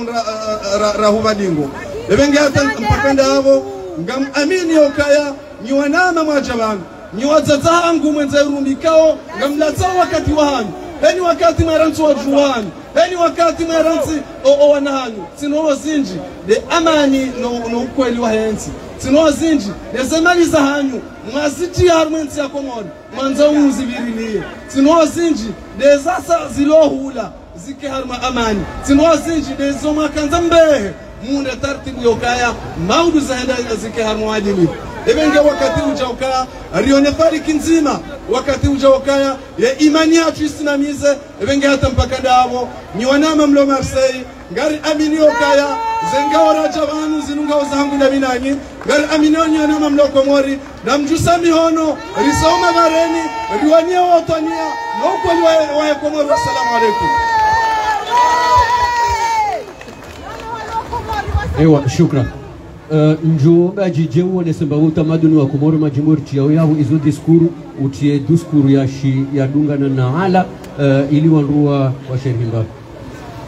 rahuva dingo ebenge hata mpakanda havo ngam aminio kaya nyuanama mwajabanu nyiwazazangu mwenza urumikao ngamlaza wakati wahanu heni wakati maranzi wa juwani heni wakati maranzi owanahanu sinoho zinji de amani no ukweli wa hensi sinoho zinji de zemali za hanyu mwaziti ya harmensi ya Komori mwanza uzi viriliye sinoho zinji de zasa zilohula zike harma amani sinoho zinji de zoma kanza mbehe munde tartibu yokaya maudu zahenda zike harma wajili ebenge wakati ujaokaya rione fariki nzima wakati ujaokaya ya imani yatu isinamize ebenge hata mpaka davo ni wanama mlo Marseille ngari amini okaya zengao rajabanu zinungao zangu na binanyi ngari amini wanama mlo Komori na mjusa mihono risoma bareni riwania watania na ukweli wa Komori. Wassalamu alaikum. Ewa, shukran. Njoba jijewo nesemba utamaduni wa Komoro majimbo tiao yao izo diskuru utie diskuru ya dungana na ala ili wanrua wa shehimba.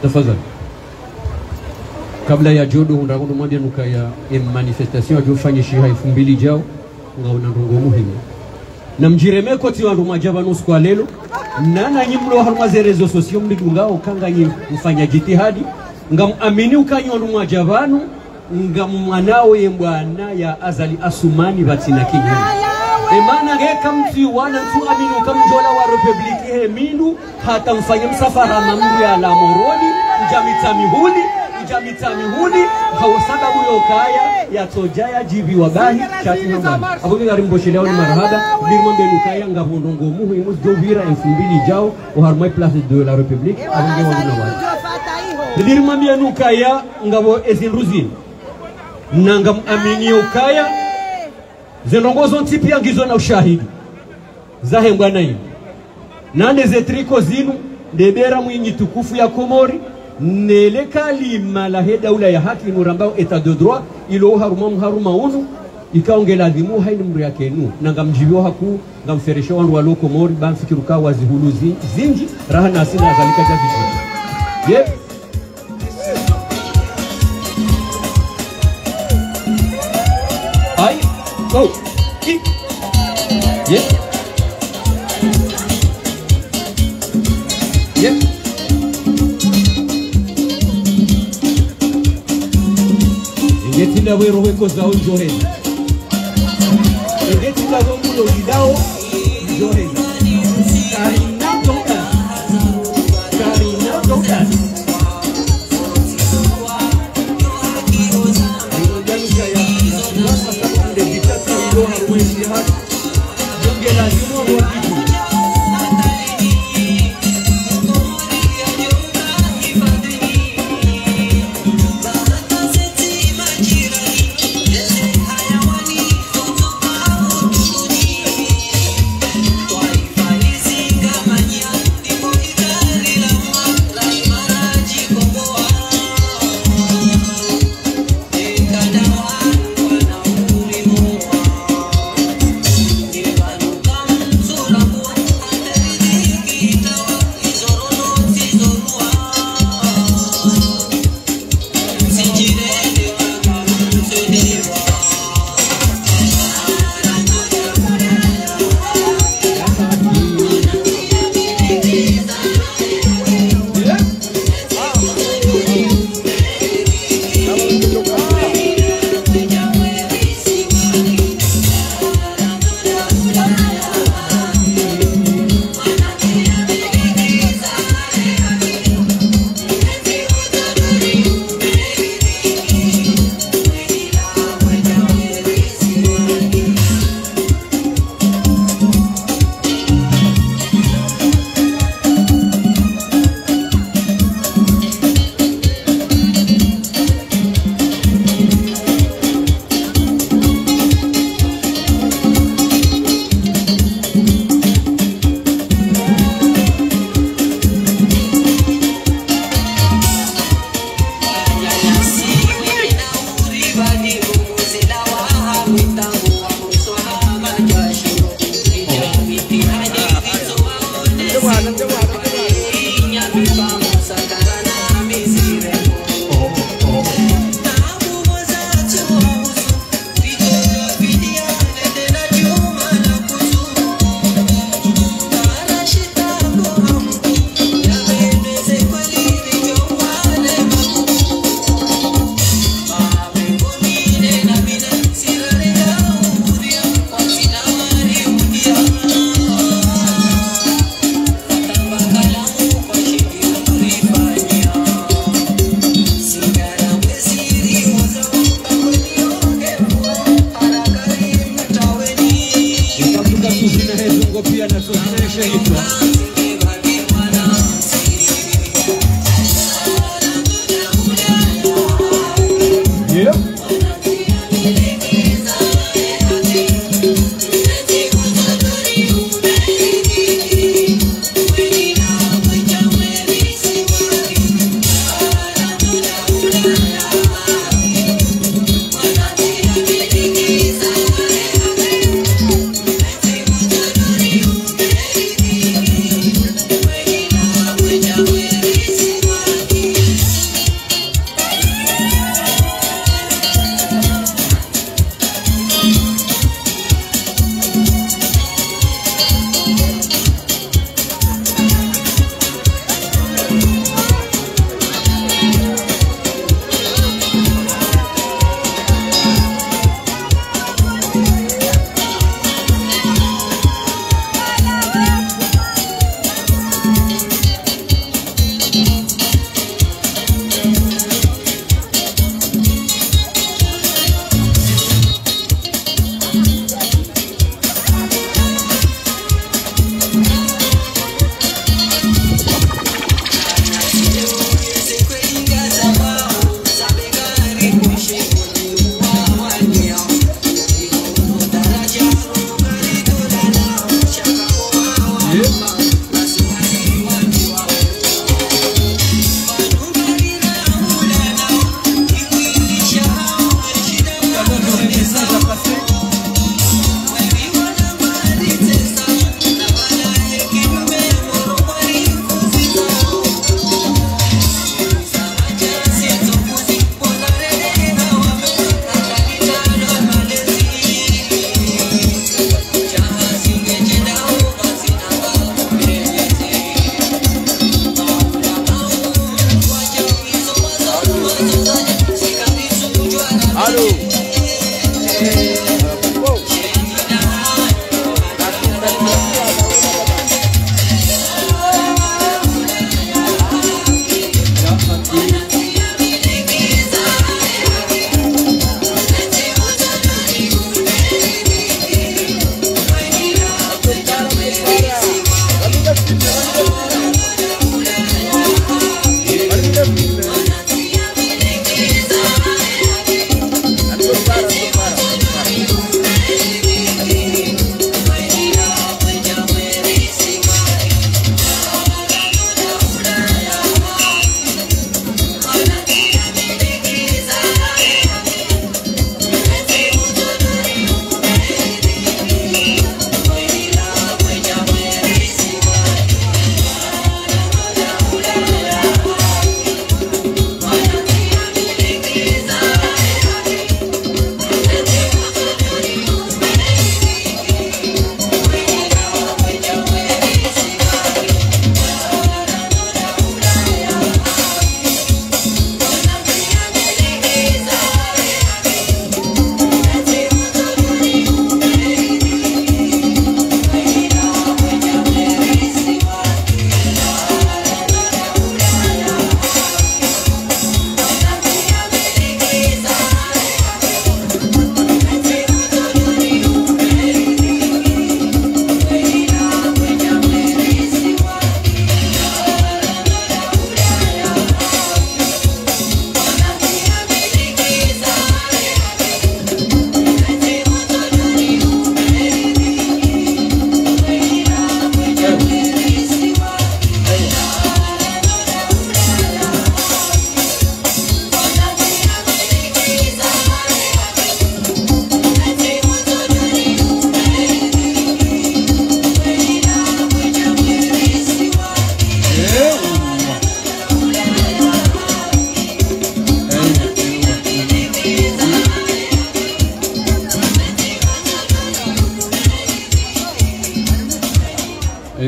Tafadhali. Kabla ya jodo hundakondo mwambia nuka ya manifestation ya ufanye shiha 2000 jao ngaona ndongo muhimu. Na mjiremeko ti wandu majaba nusu kwa lelo nana nyimlo haruma ze rezo sosio mlidungao kanga nyi mfanya jitihadi ngam amini ukanyi wandu majabanu nga mwanao ye mbwana ya azali asumani batina kinyani emana ngeka mti wana tu amini ukamjola wa republiki he mindu hata mfanya msafara mambu ya la moroni njamita mihuli jamii huni sababu yo kaya ya tojaya jibi wabahi chati hambani abuki ngarimboshelewa ni marhaba birmo mbenu kaya ngabundongo muhu imus jovira 2000 jao uharmai place de la République abunge wangu na wani birmo mbenu kaya ngabo ezinruzini nangam amini ukaya zinongozo ntipi yangizo na ushahidi zahe mbwana hii nane zetriko zinu ndebera mwinyi tukufu ya Komori neleka lima la daula ya haki nurambao etat de droit ilo haruma unu ikaongela dhimu haini mri yake nu nangamjibio haku ngamferesha wandu wa Komori banfikiruka wazihulu zinji raha na asina zalika jazi yep. Ai go kick yep. Yep. Ingetinda wero weko zao joheni. Ingetinda wongulo lidao joheni. Karina toka. Karina toka.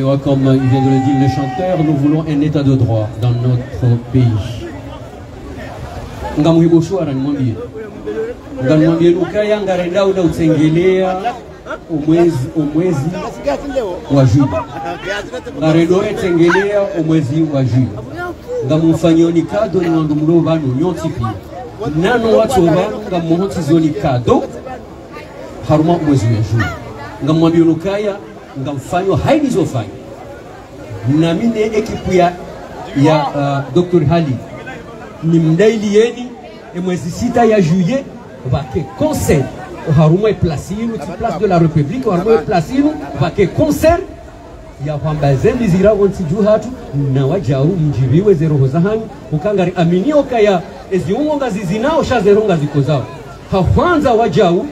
vois, comme il vient de le dire le chanteur, nous voulons un état de droit dans notre pays. Ngamuhiboshwara nimwambie. Ngamwambie Lukaya ngarenda uda utsengelea umwezi wa Juni. Ngaredo etsengelea umwezi wa Juni. Ngamufanyoni kado ni ngandumulo banu nyoti pia. Nano watu banu ngamuhoti zoni kado haruma umwezi wa Juni. Ngamwambie Lukaya ngamfanyo hainizofanya. Na mine ekipu ya Dr. Hali ni mdaili yeni mwezi 6 ya juillet va que concert au haruma placino ti place de la République au haruma placino va que concert ya kwambaze mizira wonti juhatu na wajau mjibiwe zero hozahanyu ukangari aminio kaya eziungo zizinao sha zero ngaziko zao hafanza wajau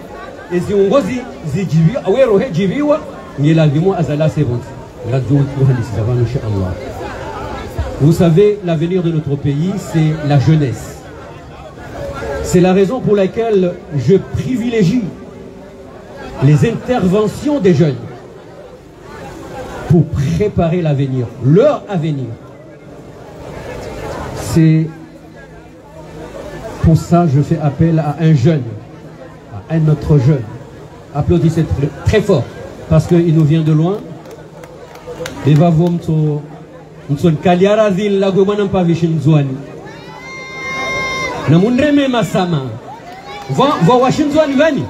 eziungozi zijibiwa awero hejibiwa ngelazimo azala sebonti ngazo yohanisi zavano insha Allah. Vous savez, l'avenir de notre pays, c'est la jeunesse. C'est la raison pour laquelle je privilégie les interventions des jeunes pour préparer l'avenir, leur avenir. C'est pour ça que je fais appel à un jeune, à un autre jeune. Applaudissez très fort, parce qu'il nous vient de loin. Et va voir Mson kaliara zil la gomana mpavishin zwani na mundreme masama va washin zwani vani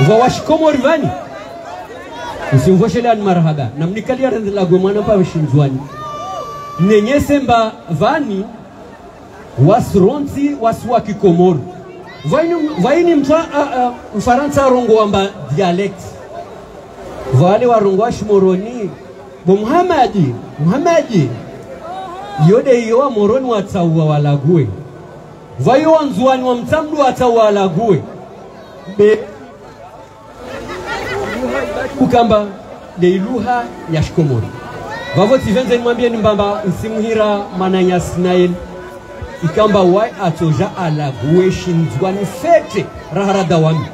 va wash komor vani usimvoshele an marhaba na mnikaliara zil la gomana mpavishin zwani nenyesemba vani wasronti waswaki komor vaini mtwa mfaransa rongo wamba dialect vale warongo washimoroni bo Muhammadi yode yo moroni watawa walague vayo wanzuani wa mtamdu watawa walague be kukamba leiluha ya shikomori vavo tivenze nimwambie nimbamba nsimuhira mananya Snail ikamba wai atoja alague shinzwani fete rahara dawami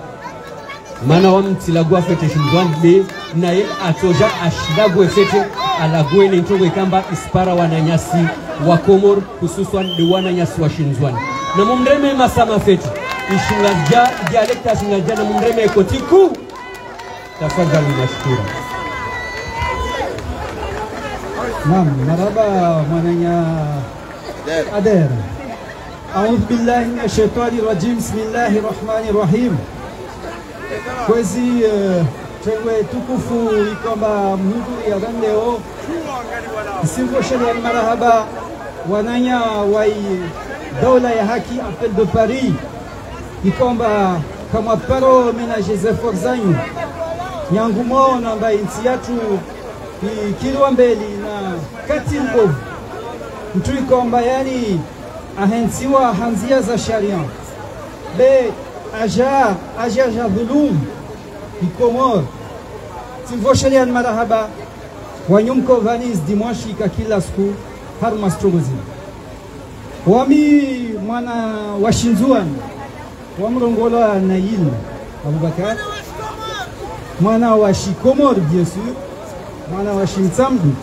mana wamtilagua fete shinzwani be nael atoja ashilagwe fete alague ni ntongo ikamba ispara wananyasi wa Komor hususan de wananyasi wa Shinzwani na mumreme masama fete ishinganja dialekta shinganja na mumreme kotiku tafadhali nashukuru. Naam, marhaba mwananya Ader. A'udhu billahi minash shaitani rajim. Bismillahir rahmanir rahim. Kwezi Chewe tukufu ikwamba Mungu ya leo Simbo Sheria marahaba wananya wa dola ya haki appel de Paris ikwamba kama paro menaje zefort zanyu nyangumo namba insi yatu ikilwa mbeli na kati mbovu mtu ikwamba yani ahensiwa hanzia za sharia be aja dhulum Komor Simvoshelia marahaba wanyumko vanis dimanche kila siku haruma strogozi wami mwana washinzuan wamrongola Nail Abubakar mwana wa Shikomor bien sûr mwana wa Shimtsamdu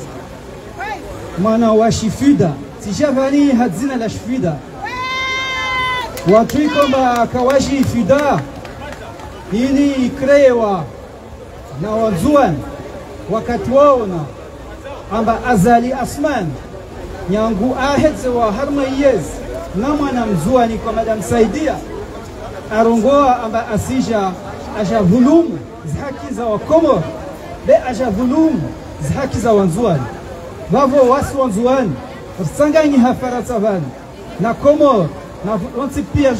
mwana wa Shifida tijavani hadzina la Shifida watu ikomba kawashi Fida ili ikrewa na wazuan wakati waona amba azali asman nyangu ahetse wa harma yes na mwana mzuani kwa madam Saidia arongoa amba asija aja dhulumu zihaki za Wakomor be aja dhulumu zihaki za wanzuani vavo wasu wanzuani rsanganyi hafarata vani na Komor na wanti pia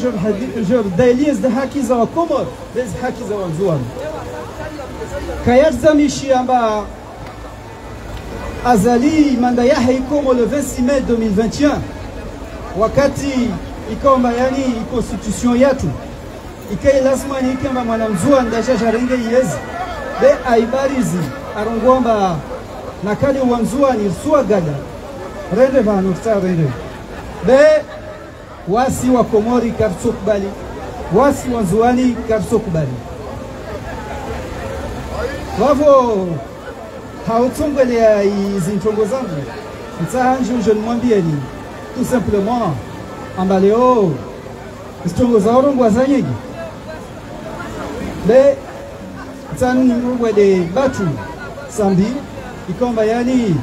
jor dailies de haki za Wakomor bez haki za wanzuani kayazamishi amba azali manda yahe ikomo le 26 mai 2021 wakati ikomba yani constitution yetu ikai lazima ni kamba mwanamzua ndaja jarenge yezi be aibarizi arongomba nakali wanzua ni suwa gada rende vano rende be wasi wa Komori karsokubali wasi wanzuani karsokubali wavo hautongolea hizi ntongo zangu mtsahanju je nimwambieni tout simplement amba leo ntongo za orongo azanyegi le tsani ngwede batu samedi ikomba yani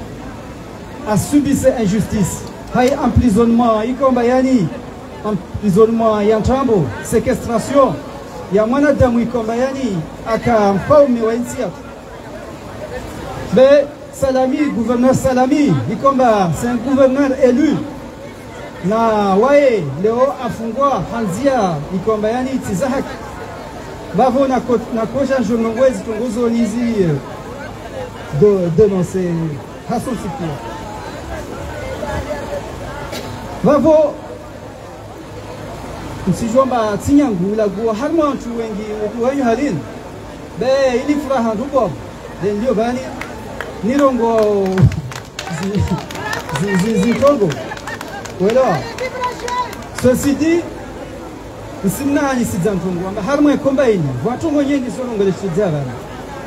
a subi cette injustice hay emprisonnement ikomba yani emprisonnement ya ntambo séquestration ya mwanadamu ikomba yani aka mfalme wa nchi yake mais Salami, gouverneur Salami, ikomba c'est un gouverneur élu na wae leo afungwa hanzia ikomba yani tizahak bavo na koja jonongwezi tongozo nizi denoncer hason sikua bavo msijomba tinyangu la gua harma tu wengi wanyu halin be ili furaha ndugo ndio bani nirongo zitongo wala ceci dit simna ni sidzantongo amba harma kombaini watongo nyengi sonongo le sidzara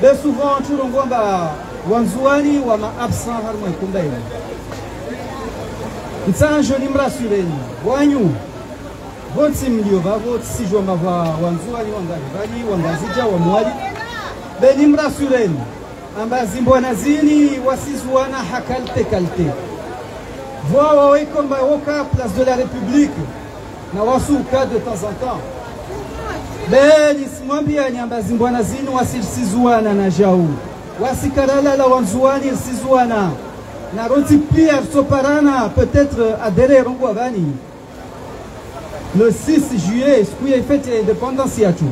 be souvent turongo amba wanzuani wa ma absent harma kombaini nsanjo ni mrasureni wanyu voti mlio voti sijomba va wanzuani wangali bali wangazija wa mwali be ni mrasureni amba zimbwana zini wasizuana hakalte kalte voa wawe komba woka place de la République na wasu ka de temps en temps beni simwambia ni amba zimbwana zini wasisizuana na jau wasikarala la wanzuani sizuana na roti pia soparana peut-être adhérer rongo avani le 6 juillet siku ya fete ya independence ya tu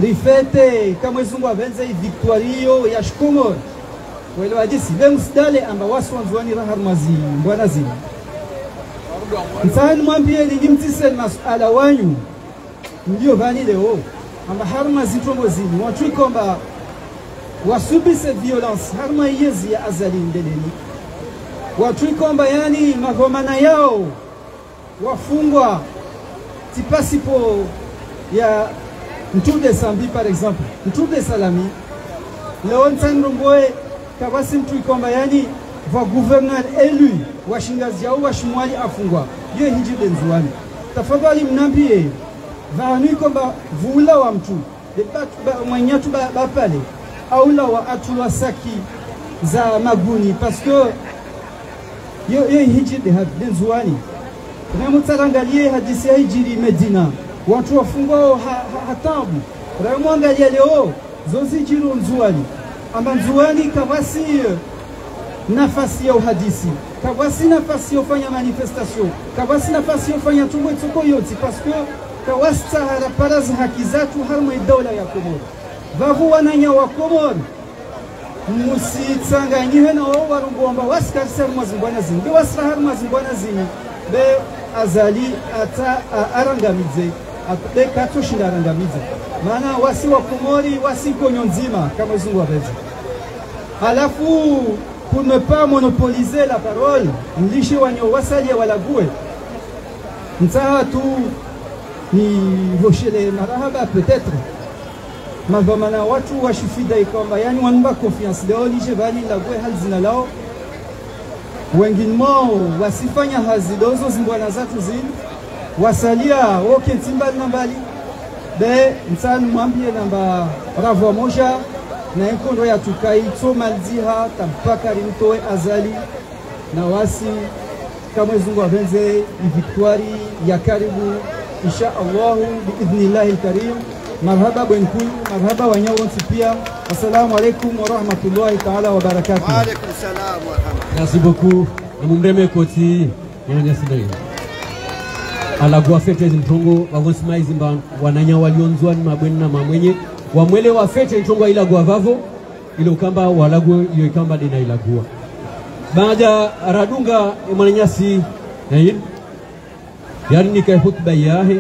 rifete kama izungu avenze victorio ya shkomor wale wajisi bemsdale amba waswanzwani raharmazi mbwana zini msani mwambie ni mtise masala wanyu ndio vani leo amba harmazi tongo zini watu komba wasubise violence harma yezi ya azali ndeleni watu komba yani magomana yao wafungwa tipasipo ya Ntour de Sambi par exemple, Ntour de Salami, Leon Sandrongoe, Kawasi Mtui Kombayani, va gouverneur élu, Washingazi au Washimwali afungwa, Yo Hiji Benzuani. Tafadhali mnambie, Vahanu Komba, Vula wa mtu, Mwanyatu Bapale, Aula wa Atulwa Saki, za Maguni, parce que Yo Hiji Benzuani. Namutangalie hadisi ya Hijiri Medina. Watu wafungwa hatabu ramwangalia leo zozi jiru nzuani ama nzuani kawasi nafasi ya uhadisi kawasi nafasi ya ufanya manifestation kawasi nafasi ya ufanya tumbo itoko yoti parce que kawasi tahara parazi haki zatu harma dola ya Komoro vavu wananya wa Komoro musitsanganyihe na wao warungomba wasikarisa mwazimbwana zini be wasrahar mwazimbwana zini be azali ata arangamize apede kato shindarangamize maana wasi wa Komori wasi konyo nzima kama zungu wabezi alafu pour ne pas monopoliser la parole mlishi wanyo wasali walague ntaa tu ni voshele marahaba peut-être magomana watu washufida ikomba yani wanumba confiance leo lishe bali lague hal zina lao wenginemo wasifanya hazidozo zimbwana zatu zini wasalia woke ntimbali nambali be msani mwambie namba ravo moja na enkondo ya tukai to maldiha tampaka rimtoe azali na wasi kama zungu avenze victoire ya karibu insha Allah biidhnillahi alkarim marhaba bwenkuyu marhaba wanyawonsi pia assalamu alaikum wa rahmatullahi ta'ala wa barakatuh wa alaikum salam wa rahmatullahi. Merci beaucoup mumreme koti nyanyasindai alagwa fete ntongo wagonsima izimba wananya walionzwa ni mabweni na mamwenye wamwele wa fete ntongo ilagwa vavo ile ukamba walagwa iyo ikamba dina ilagwa baada radunga mwananyasi yayin yani nikai hutuba yahe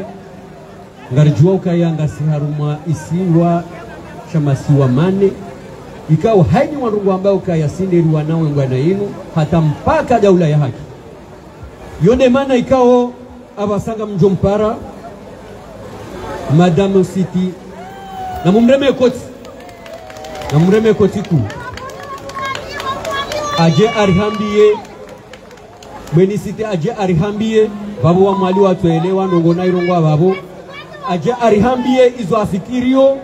ngarjua ukayanga siharuma isiwa shamasiwa mane ikawa haini wanungu ambao ukayasindiriwa nawe ngwana inu hata mpaka daula ya haki yone mana ikao abasanga mjompara madame city na mumreme koti ku aje arihambie mwenisite aje arihambie babo wa mwali watuelewa ndongo na irongwa babo aje arihambie izo afikirio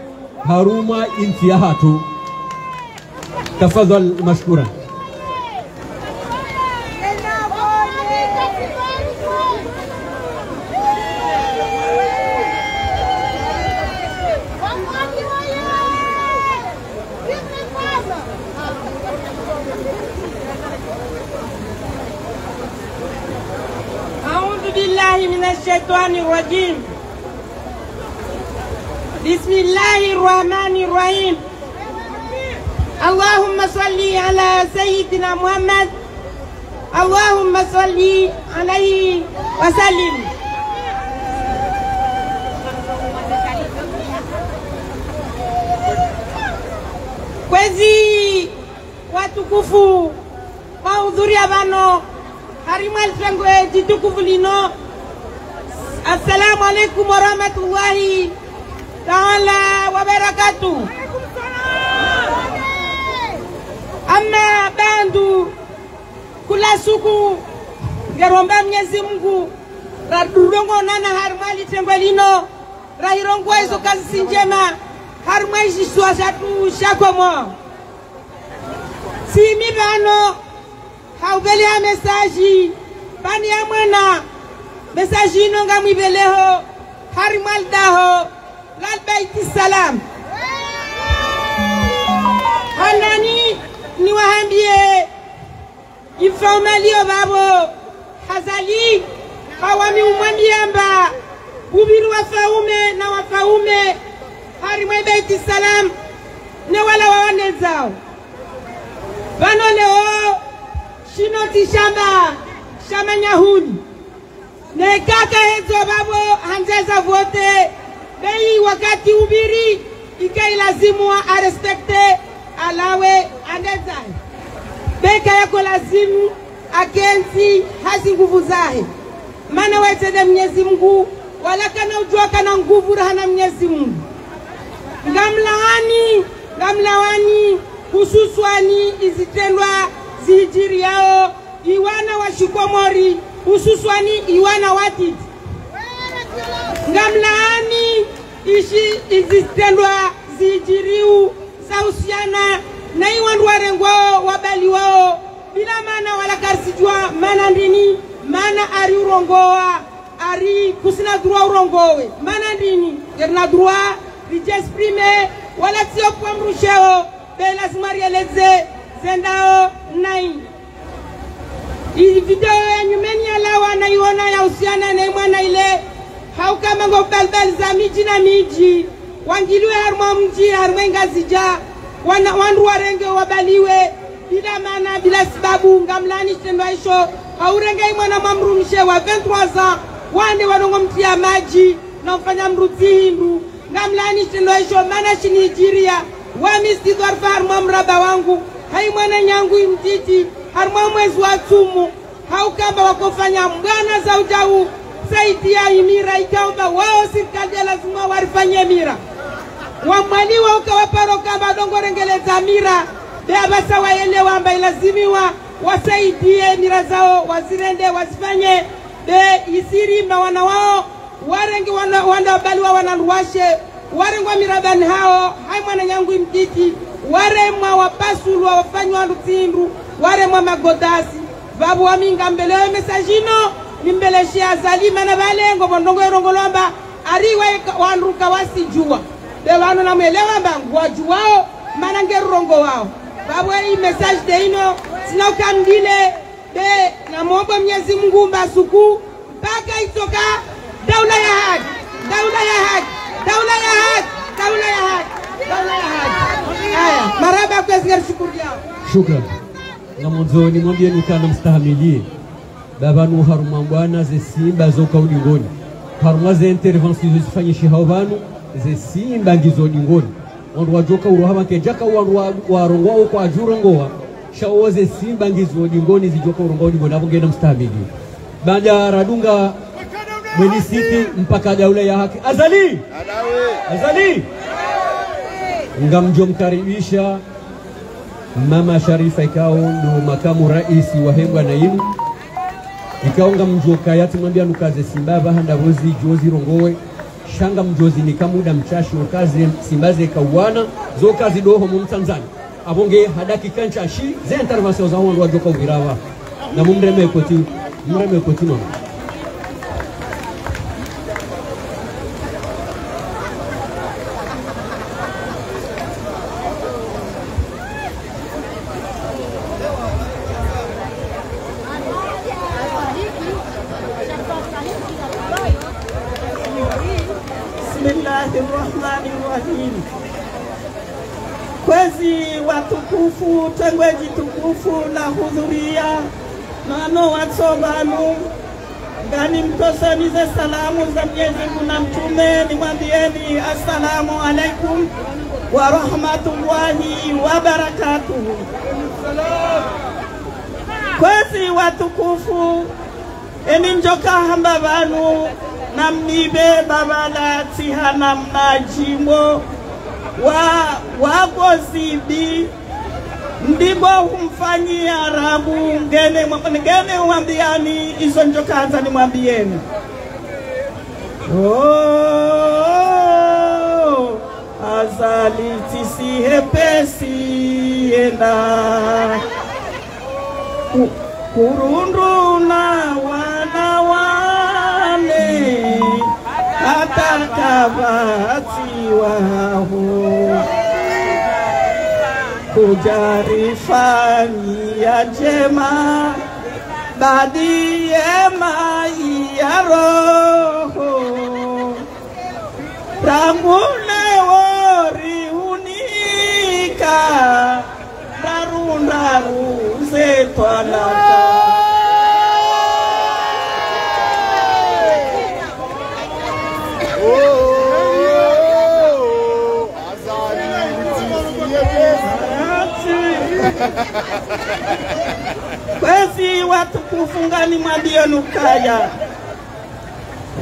haruma inti ya hatu. Tafadhal mashkura. من الشيطان الرجيم. بسم الله الرحمن الرحيم. اللهم صل على سيدنا محمد. اللهم صل عليه وسلم. Kwezi watukufu mahudhuria bano harimal trangwe jitukufu lino. Assalamu alaikum warahmatullahi ta'ala wabarakatuh. Amma bandu kula suku ngeromba Mwenyezi Mungu radudongo nana harmali tembelino rahirongwa hizo kazi sinjema harmaishi swashatu shakomo simi bano haubeli ya mesaji bani ya mwena mesaji inonga mwibeleho harimal daho lalbaiti salam hanani ni wahambie informalio babo hazali hawami umwambiamba ubiru wafaume na wafaume harimwe baiti salam ne wala wawane zao bano leo shinoti shamba nyahuni ne kaka hezo babo hanzeza vote bei wakati ubiri ikai lazimu wa arespekte alawe andezai beka yako lazimu akenzi hasi nguvu zahe mana waitede Mwenyezi Mungu wala kana ujua kana nguvu rahana Mwenyezi Mungu ngamlawani hususwani izitendwa zihijiri yao iwana wa shikomori hususwani iwana watiti ngamlawani ishi izitendwa zihijiriu sausiana na iwandu warengwao wabali wao bila mana wala karsijua mana ndini mana ari urongoa ari kusina droit urongowe mana ndini yerna droit rijexprime wala sio kwa mrusheo bela simarieleze zendao nai hii video ya nyumeni alawa na iona ya usiana na imwana ile hauka mango balbal za miji na miji wangiliwe harma mji harma ngazija wandu warenge wabaliwe bila mana bila sababu ngamlani tendo isho haurenge imwana mamrumshe wa 23 ans wande wanongo mtia maji na mfanya mruti hindu ngamlani tendo isho mana shini Nigeria wa misti dwarfa harma mraba wangu hai mwana nyangu imtiti harma mwezi wa tumu haukamba wakofanya mbwana za ujau saiti ya imira ikaomba wao serikali lazima warifanye mira wamaliwa ukawaparo kamba dongo rengeleza mira bea basa waelewa amba ilazimiwa wasaidie mira zao wazirende wazifanye be isiri na wana wao warengi wanda baliwa wanaluwashe warengwa mirabani hao hai mwana nyangu imtiti waremwa wapasulwa wafanywa lutindu waremwa magodasi babu wa minga mbelewe mesajino nimbeleshe azalima na balengo bondongo erongolomba ariwa wanruka wasijua be wano na mwelewa mbangu wajuwao manangerongo wao babu hii message de ino sinoka mdile be na mwombo Mwenyezi Mungu mbasuku mpaka itoka daula ya haki haya maraba kwa zingari shukuru yao shukran na mwanzoni mwambie nikana mstahimilie baba nu haruma bwana ze simba zoka udingoni haruma ze intervention zifanyishe hao banu ze simba ngizo dingoni wandu wajoka urohama kejaka wandu warongwao kwa ajurongoa shaoze simba ngizo dingoni zijoka urongoni bona bungena mstahimilie baada radunga mwenisiti mpaka daula ya haki azali ngamjo mkaribisha Mama Sharifa ikao ndo makamu raisi wa Hembwa na Inu. Ikaonga mjoka yati mwambia nukaze Simbaba handa rozi jozi rongowe. Shanga mjozi ni kamuda mchashi wakaze Simbaze kauwana. Zo kazi doho mumtanzani. Abonge hadaki kancha shi. Ze intervention za wandu wajoka uvirawa. Na mumreme koti no. Bismillahirrahmanirrahim. Kwezi watukufu, tengweji tukufu na hudhuria nano watsobanu gani mtosanize salamu za Mwenyezi Mungu na mtume, nimwambieni assalamu alaikum wa rahmatullahi wa barakatuh. Kwezi watukufu eni njoka hamba banu na mnibe babala tihana mnajimo wagozibi ndibo humfanyia Arabu ngene uambiani izo njokaza ni mwambieni. Azali tisihepesi enda kurunduna wanawane atakabati waho kujarifani ya jema badi yema ya roho rangune wori unika darundaru zetwanaka kwezi watukufu ngani mwadio nukaya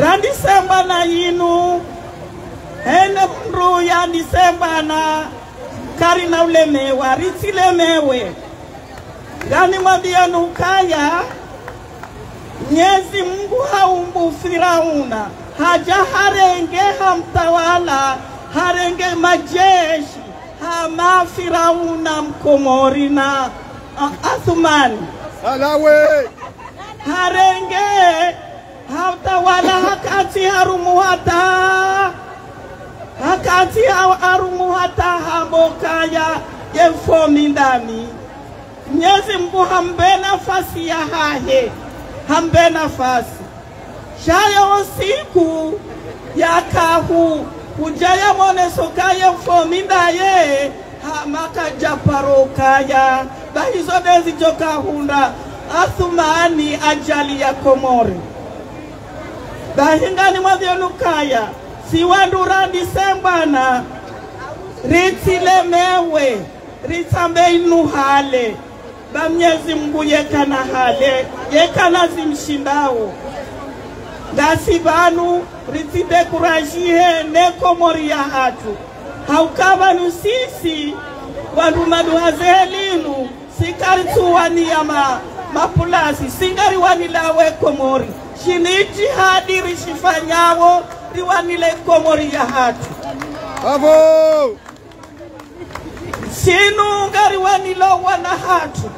randi semba na inu hene mru ya disemba na karina ulemewa riti lemewe ngani mwadio nukaya Mwenyezi Mungu haumbu Firauna haja harenge hamtawala harenge majeshi hama Firauna mkomori na Athumani Salawe harenge hamtawala hakati harumu hata habokaya yefomi ndani. Mwenyezi Mungu hambe nafasi ya hahe hambe nafasi shayo siku yakahu ujaya mone sokaye fomindaye hamaka japarokaya bahizo dezi joka hunda Athumani ajali ya Komori bahingani mwadhionukaya siwandura disembana ritilemewe ritambe inuhale ba Mwenyezi Mungu yekana hale yekana zimshindao ngasi banu ritide kurajihe ne Komori ya hatu haukaba nusisi wandu hazelinu sikari tuwani ya mapulasi singari wanilawe Komori shiniji hadi rishifanyawo riwanile Komori ya hatu Bravo! Sinu ngari wanilo wana hatu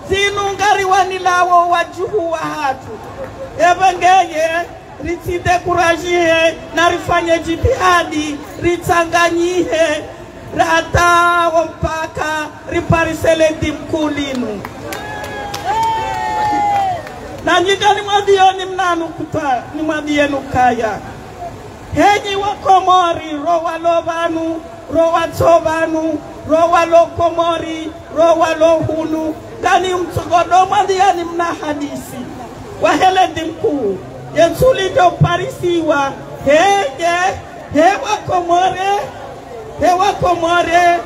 sinu ngari wanilawo wajuhu wa hatu ebengeye ritide kurajihe na rifanye jitihadi ritanganyihe rata mpaka riparisele dimkulinu na njika ni mwadioni mnanu kuta ni mwadienu kaya henyi wa Komori rowa lobanu rowa tobanu rowa lo Komori rowa lo hunu gani mtugodo mwadiani mna hadisi wahele dimku yensulido parisiwa hewa Komore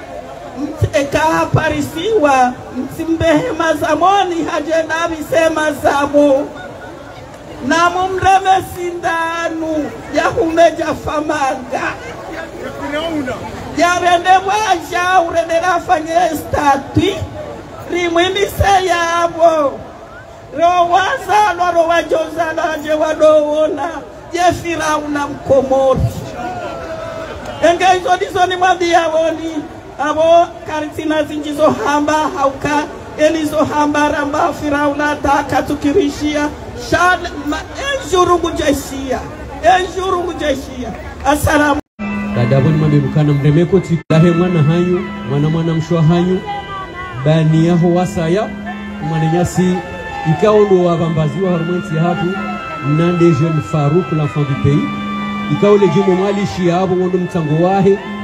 ekaha parisiwa mtimbehe mazamoni hajenabi sema zabo na mumreme sindanu ya humeja famaga ya rende waja urende rafanye statui rimwimbise yabo rowazalwa rowajozala je wadowona je Firauna mkomori enge hizo ndizo ni mwambia woni abo karitina zinjizo hamba hauka elizo hamba ramba Firauna takatukirishia shal enjurungu jeshia assalamu kadaboni mamemukana mremeko tikahe mwana hanyu mwana mshwa hanyu bani yaho wasaya mwana nyasi ikaondo wabambaziwa harumwensi hatu nande jeune Farouk l'enfant du pays ikaole jimo mwali shiabo wondo mtango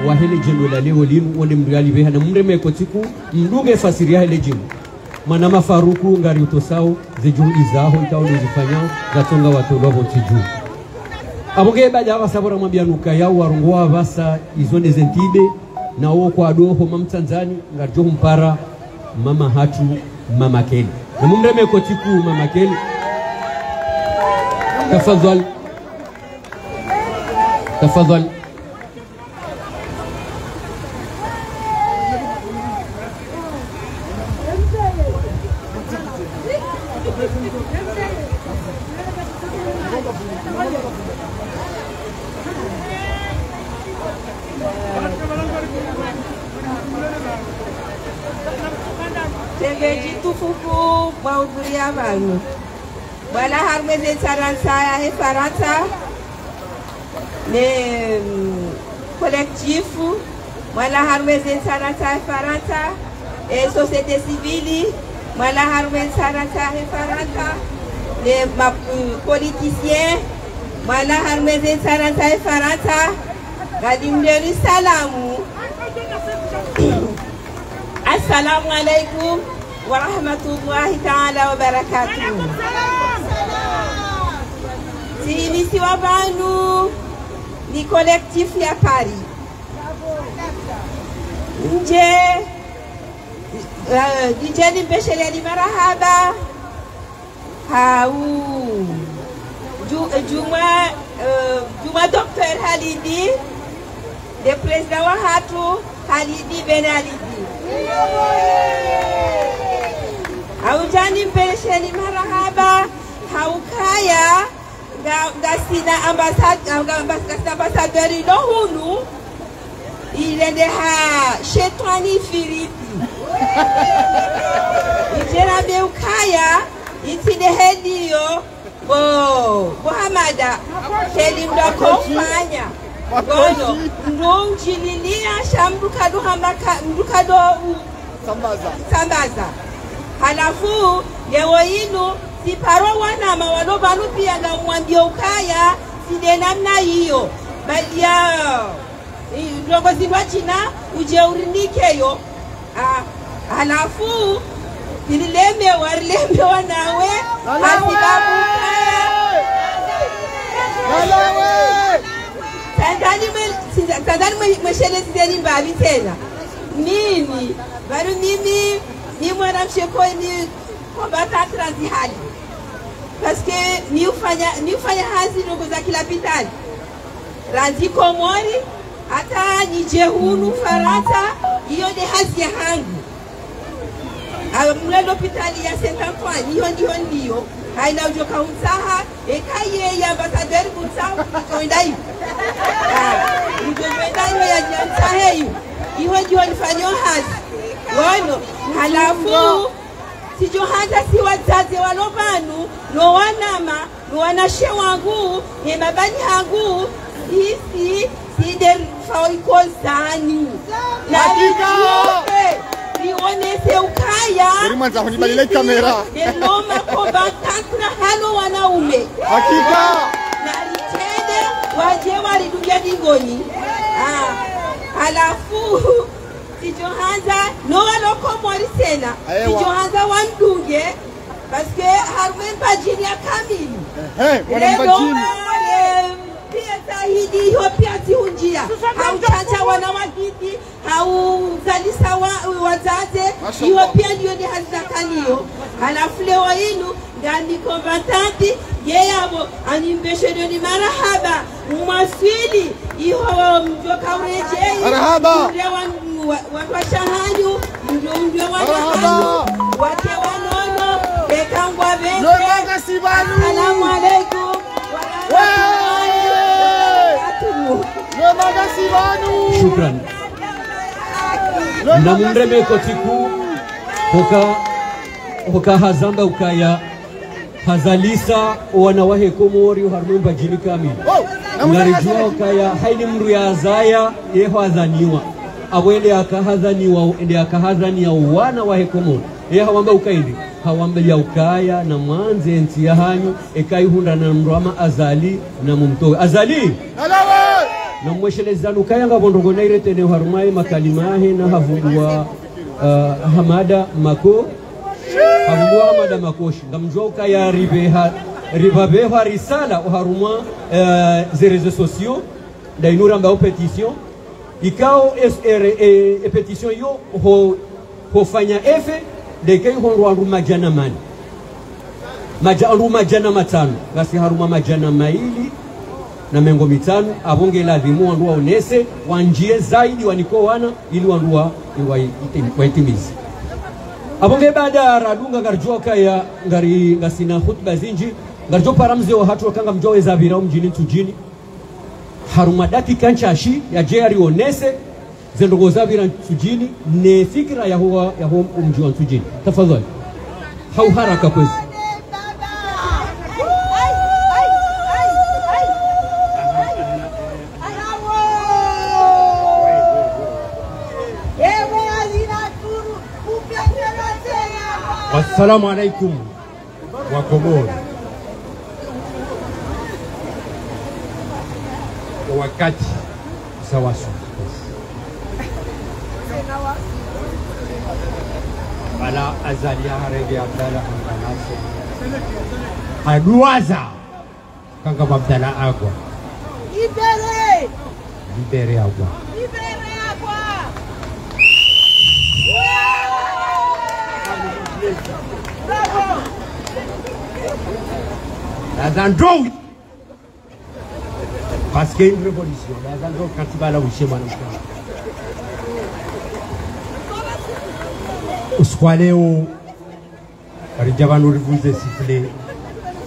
wahele jeno la leo linu wonde mriali beha na mremeko tiku mdunge fasiri ya hele jimo manama Faruku ngari utosao zejuhudi zaho ikaole zifanyao zatonga watolo tiju aboge baja basabora mwambianuka yao warungoa basa izone zentibe na uo kwa doho mamtanzani ngarjo mpara mama hatu mama Keli na mremeko tiku mama Keli تفضل Tegeji tufuku mahudhuria vanhu wala harmeze taransa ya Faransa ne collectif wala harmeze taransa ya Faransa et société civile wala harmeze taransa ya Faransa les politiciens wala harmeze taransa ya Faransa gadimderi salamu assalamu alaikum wa rahmatullahi ta'ala wa barakatuh. Sinisi wa banu ni collectif ya Paris. Nje ni mbeshele ni marahaba. Juma Dr. Halidi, le président wa hatu Halidi Ben Halidi. Haujani mbeshele marahaba. Haukaya gasina ambassadeur ilohunu ilende ha shetani Filipi ijera beukaya itide hedio Muhammada kelimda kofanya gono ndonjililia shamruka do sambaza halafu leo inu siparo wanama walobanu pia nga mwambia ukaya side namna hiyo bali ya ndongozi wa China ujeurindikeyo halafu warilemewa nawe hasibabu tandani mweshele zideni mbabi tena nini baru mimi ni mwana msheko ni combattant transihali parce que ni ufanya hazi ndogo za kila pitali Ranzi Komori hata nijehunu Faransa hiyo ni hazi ya hangu mlelo pitali ya Saint-Antoine hiyo haina ujoka unsaha ekaye ya ambassadeur kunsaha kutoenda hiyo ujoenda ya jansaha hiyo ndio nifanywa hazi wano halafu sijo hata si wazazi walobanu no wanama no wanashe wangu ne mabani hangu hisi side faiko zani na dika nionese ukaya mwanza kunibalile kamera noma combattant na halo wanaume hakika na litende waje walidugia dingoni halafu Sijohanza no waloko mwari sena Sijohanza wandunge parce que harmen pajini ya kamili pia tahidi hiyo pia tiunjia hauchacha wanawakiti hauzalisa wazaze hiyo pia ndiyo ni hazakaniyo halafu leo inu ngani kombatanti yeyabo animbesheno ni marahaba mwaswili hiyo mjoka urejei marahaba watu wa shahanyu ndio wanahanyu wake wanono bekangwa beke Nomaga sibanu. Assalamu alaikum Nomaga sibanu. Shukran. Na mundreme kotiku hoka hazamba ukaya hazalisa wanawahe komori harumba jini kamili. Ngarijua ukaya haini mru ya azaya yeho azaniwa. Awende akahazaniwa ende akahazania wana wahe komori. Yeho wamba ukaindi. Hawamba ya ukaya na mwanze enti ya hanyu ekai hunda na mrama azali na mumtoe. Azali! Nalawe! Na mweshelezanu kaya nga bondongo na irete ne harumaye makalimahe na havugua Hamada Mako havugua Hamada Makoshi ngamjua kaya ribabeha risala uharuma ze réseaux sociaux da inura mbao petition ikao petition yo ho fanya efe de kei honro haruma jana mani haruma jana matano gasi haruma majana maili na mengo mitano abonge ladhimu wandu waonese wanjie zaidi waniko wana ili wandu waitimizi abonge baada radunga ngarjua kaya ngari ngasina khutba zinji ngarjo paramze wa hatu wakanga mjowe zabira mjini tujini haruma dakika nchashi ya jeri onese zendongo zabira tujini ne fikra ya huwa mjiwa tujini tafadhali hau haraka kwezi Assalamu alaikum wa Komoro. Wakati sawa sawa. Bala azalia harege Abdalla Anganase. Aduaza kanga Abdalla agwa. Libere agwa. Lazandro parce qu'il y a une révolution. Lazandro quand il va là où chez moi au squaléo Rijavano vous est sifflé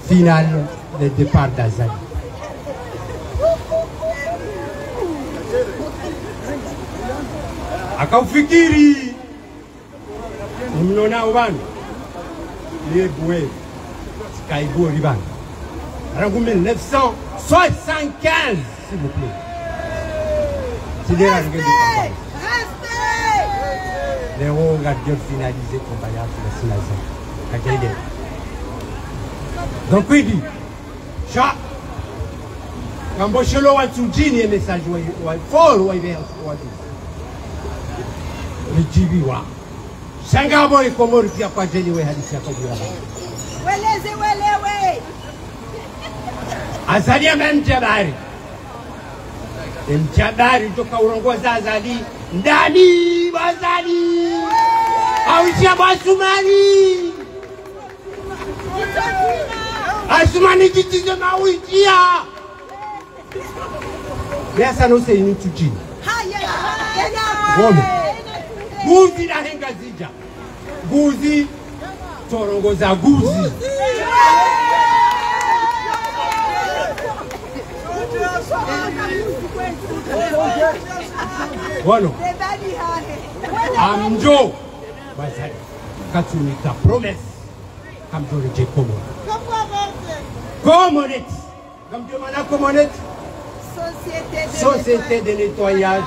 final le départ d'Azali. Akaufikiri mnona ubani les bouées Kaigo Riban. Rango 1975, s'il vous plaît. C'est des règles de combat. Les héros ont finalisé le combat sur la Sinazan. Donc, il dit, Chat, quand Bochelo a tout dit, il y a un message fort, il y a le Jibiwa. Sangabo et Komori qui a pas gêné, il y a Azalia même Jabari. Mjabari toka urongoza Azali ndani Azali auishia Basumani Asumani kitizo mauishia Yasa no se ini tujini Gome Guzi na henga zija Guzi torongoza Guzi Bueno, Amjo, Katsunika promesse, Kamjo Reje Comonet, Kamjo Mana Comonet, Société de nettoyage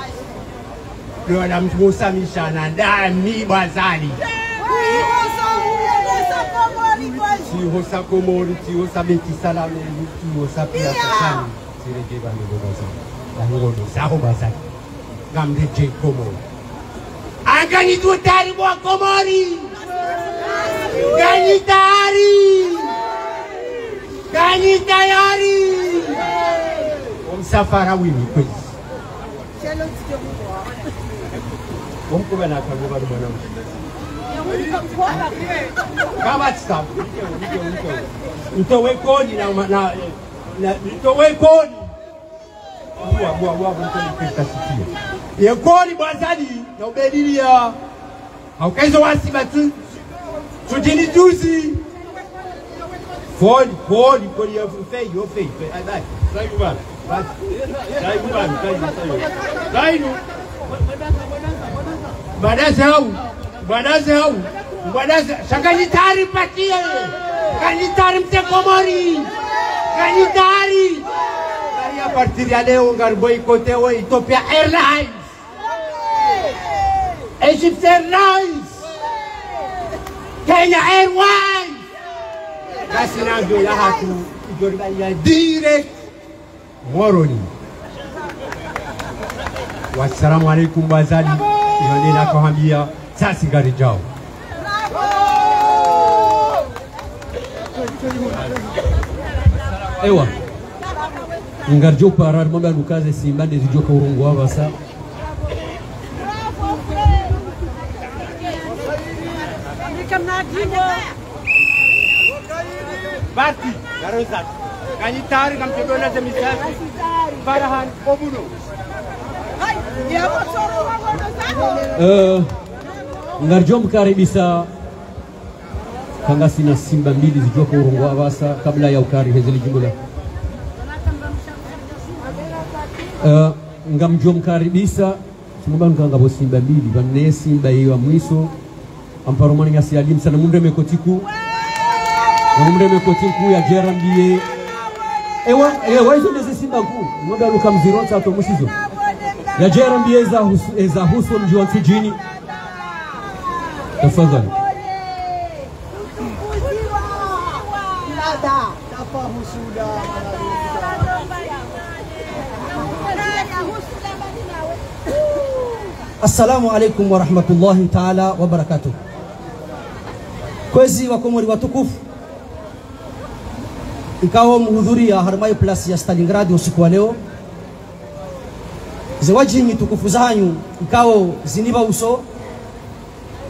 de Madame Moussa Michana, Dami Bazali. Si Hosa Komori, si Hosa Beti Salame, si Hosa Pia Sasani, si Reje Bani Bazali. La Ngono, Saho Bazali. Gamde J. Komori. Angani tutari mwa Komori. Gani tayari. Omsafara wini kwezi. Omkuba na kaguba mwana. Kama stop. Ntowe kodi na ntowe kodi. Yekoni Bwazali na ubedilia. Haukaizo wasi batu. Tujini juzi. Ford, you fei. Dai. Sai kubana. Sai. Badasa sakalitari patia. Kanitari mtekomori. Kanitari. Dari a partir de leo ngar boicoteou Ethiopia Airlines. Egypt Airlines. Kenya Airways. Kasinado ya hatu igorganya direct Moroni. Wassalamu alaikum bazali. Yoni na kuambia sasa gari jao. Ewa. Ngarjo parar mamba nukaze simba ndizijoka urungu wa basa. Bati, garoza. Kanitari kamtebona za misasi. Farahan Obuno. Ngarjo mkaribisa kanga sina simba mbili zijoka urungu wa basa kabla ya ukari hezeli jumla. Ngamjo mkaribisa simba nkanga bo simba mbili banne simba yiwa mwiso amparomani ngasi alim sana munde mekotiku ya jerambie ewa hizo nezi simba ku mwanga luka mzironsa ato musizo ya jerambie eza huso mjiwa tujini tafadhali Assalamu alaikum wa rahmatullahi ta'ala wa barakatuh. Kwezi wa Komori watukufu, ikawa mhudhuria Harmai Plus ya Stalingrad usiku wa leo. Zawajini tukufu zanyu ikawa ziniba uso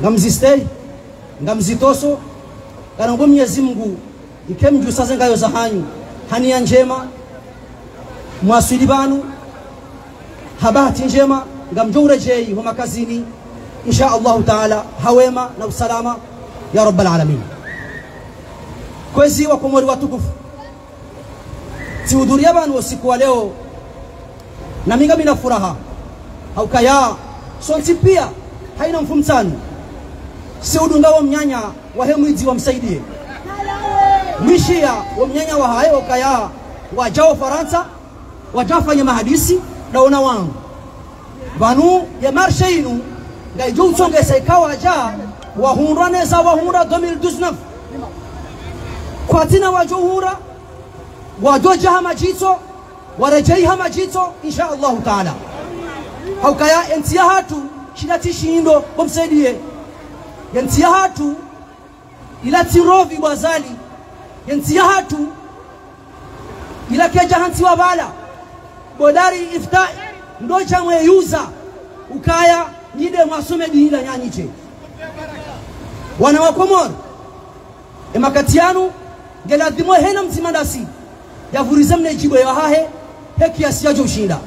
ngamzistei ngamzitoso kana ngo Mwenyezi Mungu ikemju sasa ngayo zahanyu hania njema mwaswili banu habati njema ngamjurejei homa kazini insha Allah taala hawema na usalama ya rabbal alamin. Kwezi wa Komori watukufu, sihudhuria banu usiku wa leo na minga mina furaha haukaya sonti pia haina mfumtani siudungawo mnyanya wa hemwiji wa msaidie mwishia wa mnyanya wa hayo kaya wajao Faransa wajafanya mahadisi na ona wangu banu ya marshainu ngaijo utsonge saikawa aja wahundwa neza wahundwa 2019 kwa tina wajohura wajoja hamajito warejei hamajito insha Allah taala haukaya entia hatu shinatishindo bomsaidie entia hatu ila tirovi wazali entia hatu ila keja hanti wabala bodari ifta ndo chamwe yuza ukaya nide mwasume dihila nyanyiche wana wa Komori emakatianu geladhimo hena mtimandasi yavuriza mne jibo ya hahe heki asiajo ushinda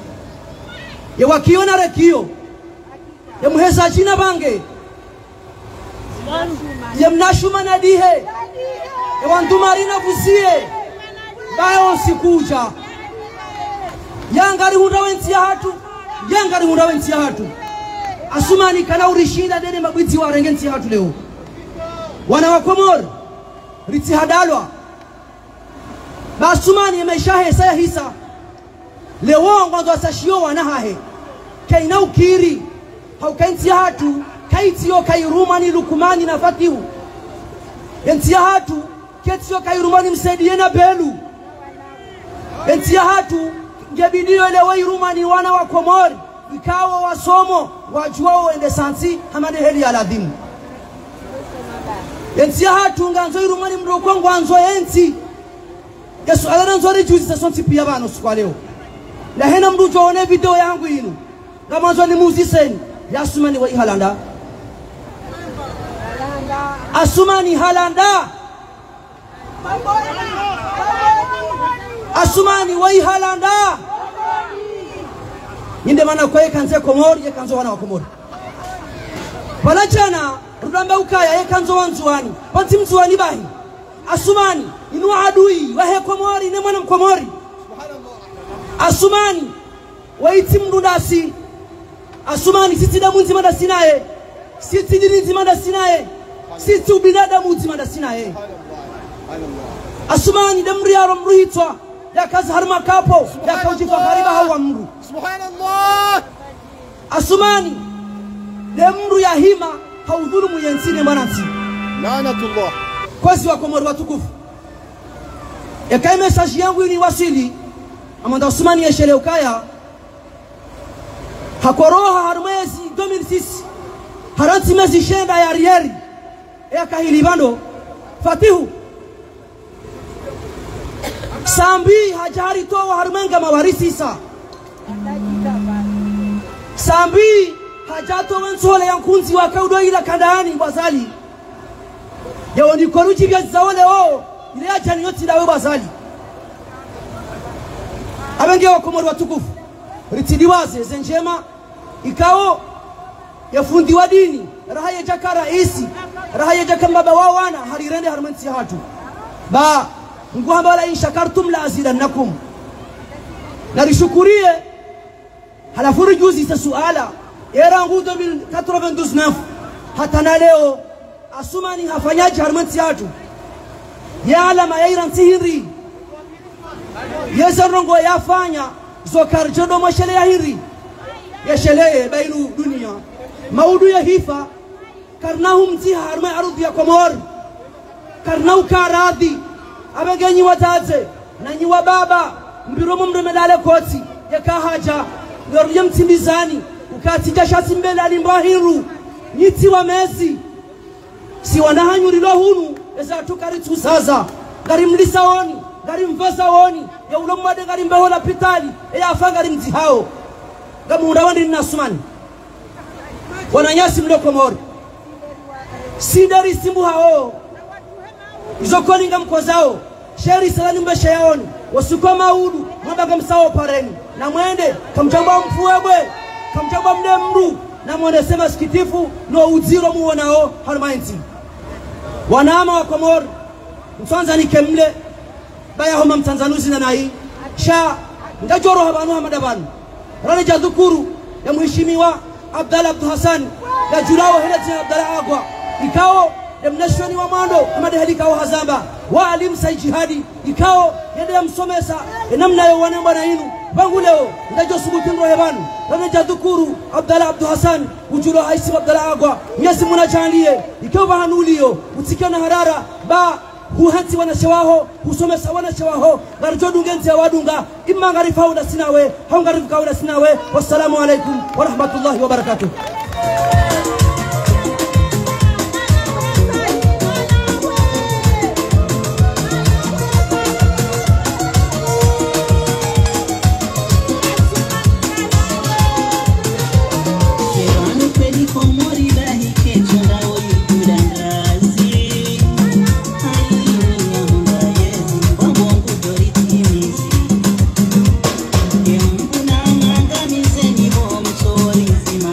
ya wakiona rekio ya muheza jina bange ya mnashuma na dihe ya wandumarina vusie bayo sikuja yangari hunda wentia hatu asumani kana urishinda dene mabwiti wa rengenti hatu leo wana wa Komori riti hadalwa basumani yameshahe saya hisa leo ngwanzo asashio wanahahe kaina ukiri haukainti hatu kaitio kairumani lukumani na fatihu entia hatu ketio kairumani msaidie na belu entia hatu ngebidio ile wairumani wana wa Komori ikawa wasomo wajuao ende sansi hamade heli aladhimu entia hatu nganzo irumani mroko ngwanzo enti Yesu alana nzori juzi sasonti pia bano siku leo la hena mrujo one video yangu inu kama nzoni musicien yasumani wa ihalanda asumani halanda asumani wa ihalanda inde mana kwa kanze Komori kanzo wana wa Komori balachana rudamba ukaya yekanzo wanzuani panti mzuani bahi Asumani inu adui wahe Komori ne mwana Mkomori Asumani waiti mdundasi Asumani sisi damu nzima ndasi naye sisi dini nzima ndasi naye sisi ubinadamu nzima ndasi naye Asumani demri ya romruhitwa ya kazi harma kapo ya kaujifa kariba hawa mru subhanallah Asumani demru ya hima haudhulumu yensine manati laanatullah kwazi wa Komori watukufu yakai message yangu ni wasili amanda Asumani yeshele ukaya hakoroha harmezi 2006 haranti mezi shenda ya rieri eka hilibando Fatihu Sambi hajari towa harumenga mawarisi sa Sambi hajato wensole yankunzi wakaudo ila kandani bazali Yawo ni koruji vya zawole o ile acha ni yoti dawe bazali Abenge wa Komori watukufu ritidiwaze zenjema ikao yafundi wa dini raha ya jaka raisi raha ya jaka mbaba wao wana harirende harmanti hatu ba nguhamba la in shakartum la azidannakum narishukurie halafu juzi sa suala era ngu 2099 hata na leo Asumani hafanyaji harmanti hatu ya alama ya iran sihiri yezarongo yafanya zokar jodo mashele ya hiri yashele bainu dunia maudu ya hifa karnahum ziha harma arudhi ya Komori karnau karadhi abegenyi wataze na nyi wa baba mbiromo mremedale koti ya kahaja ngoruje mtimbizani ukatija shasi mbele alimbahiru nyiti wa mezi si wanahanyurilo hunu eza tukaritu sasa garimlisaoni garimvasaoni ya ulomwade garimbehola pitali ya afangari mtihao gamuunda wandi na Asumani wananyasi mlo Komori sidari simbu hao izokoni ngamkozao sheri salani mbesha yaoni wasukoma udu mwabaga msao pareni na mwende kamchamba mfuebwe kamchamba mde mru na mwende sema sikitifu no uziro muonao harmainti wanama wa Komori mfanza ni kemle baya homa mtanzanuzi na nai sha ngajoro habanu hamadabanu rane jadhukuru ya mheshimiwa Abdalla Abdu Hassan ya julao heleti Abdalla Agwa ikao ya mnashoni wa mando amade helikao hazamba wa alim say jihadi ikao yende ya msomesa namna ya wanemba na inu bangu leo ndajo subutin rohebanu rane jadhukuru Abdalla Abdu Hassan ujulo haisi Abdalla Agwa nyasi muna chanlie ikao bahanulio utikana harara ba huhanti wanashawaho husomesa wanashawaho garjodungenti ya wadunga imma ngarifa wala sinawe hau ngarifa wala sinawe wassalamu alaikum wa rahmatullahi wa barakatuh Mangamize ni bo mtori zima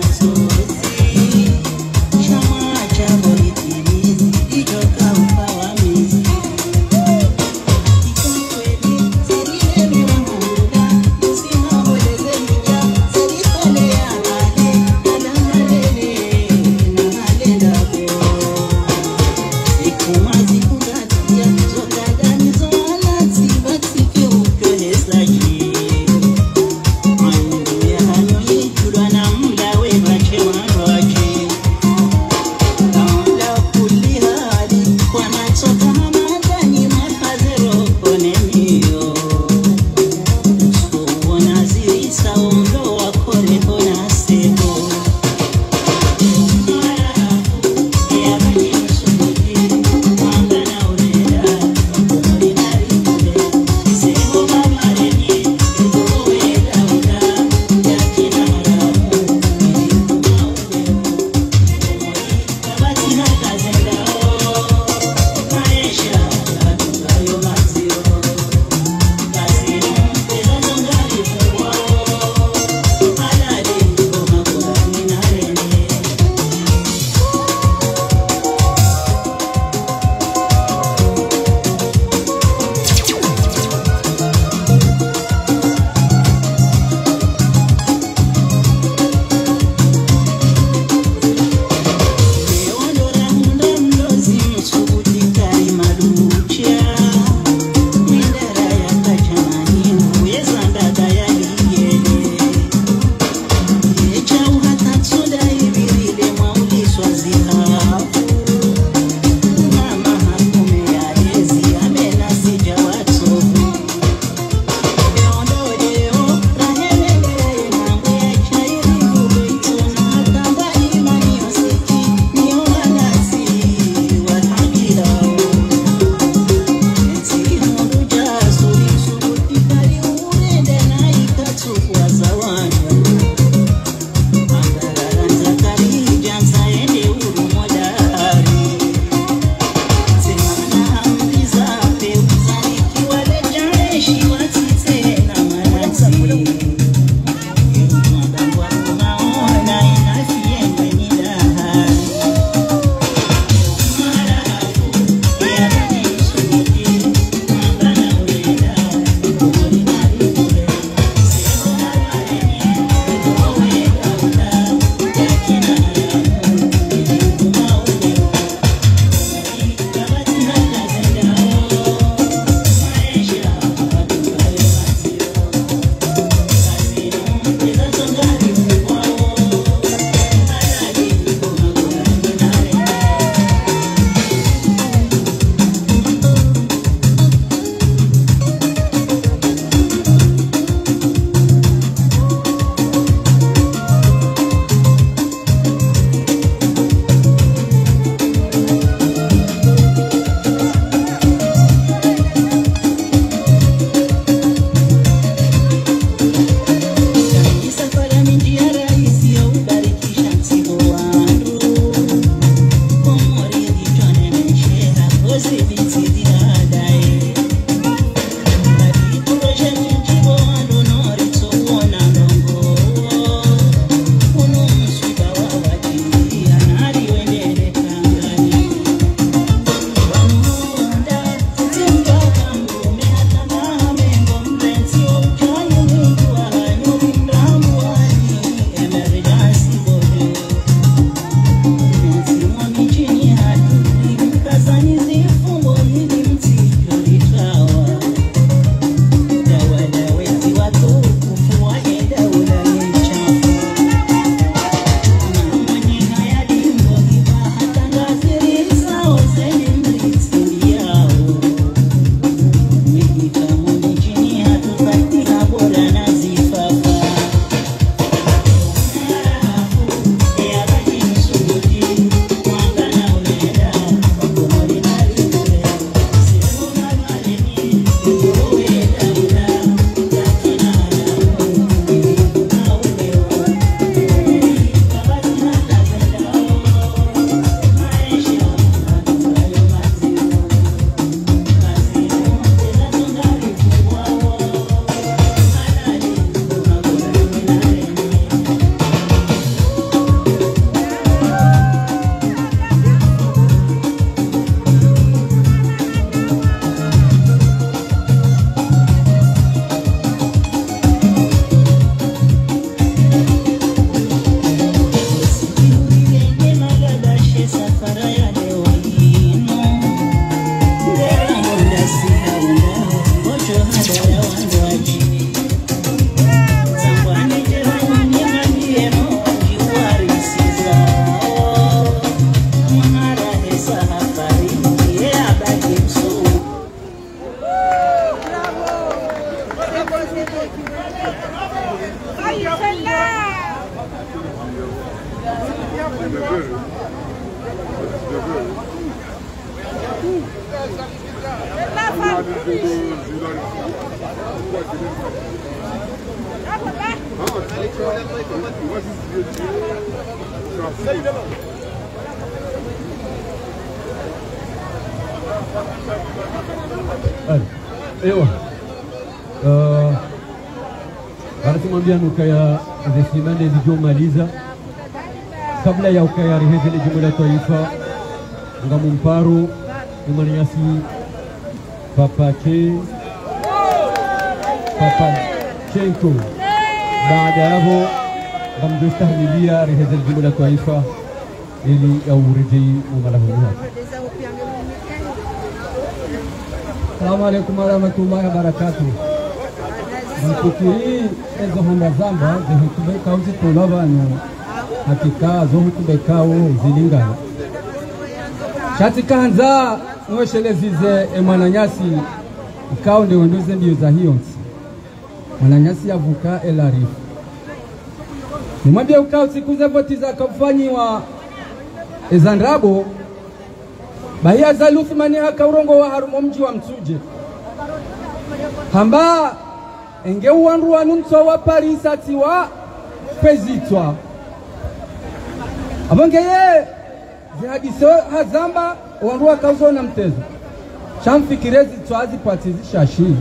Ewa tumwambia ukaya zesimane zilizomaliza kabla ya ukaya rehezele jimbo la taifa ngamumparu Imaniasi Papachenko. Baada ya hapo ngamjostahimilia rehezele jimbo la taifa ili yaurejei umalahuni hapa. Assalamu alaikum warahmatullahi wabarakatuh. Mkukiri ezo honda zamba zihutubeka uzitolabanu hakika zohutubekao zilingana. Shati kanza mweshelezize Mwananyasi ikao ndio ndoze ndio za hiyonsi. Mwananyasi yavuka elarifu. Nimwambia ukao sikuze voti za kafanyiwa ezandrabo bahia za Luthmani haka urongo wa harumo mji wa Mtsuje. Hamba enge uwandu wa nunso wa Paris atiwa pezitwa. Abongeye zihadiso hazamba uwandu wa kauzo na mtezo. Shamfikirezi twazi patizi shashi.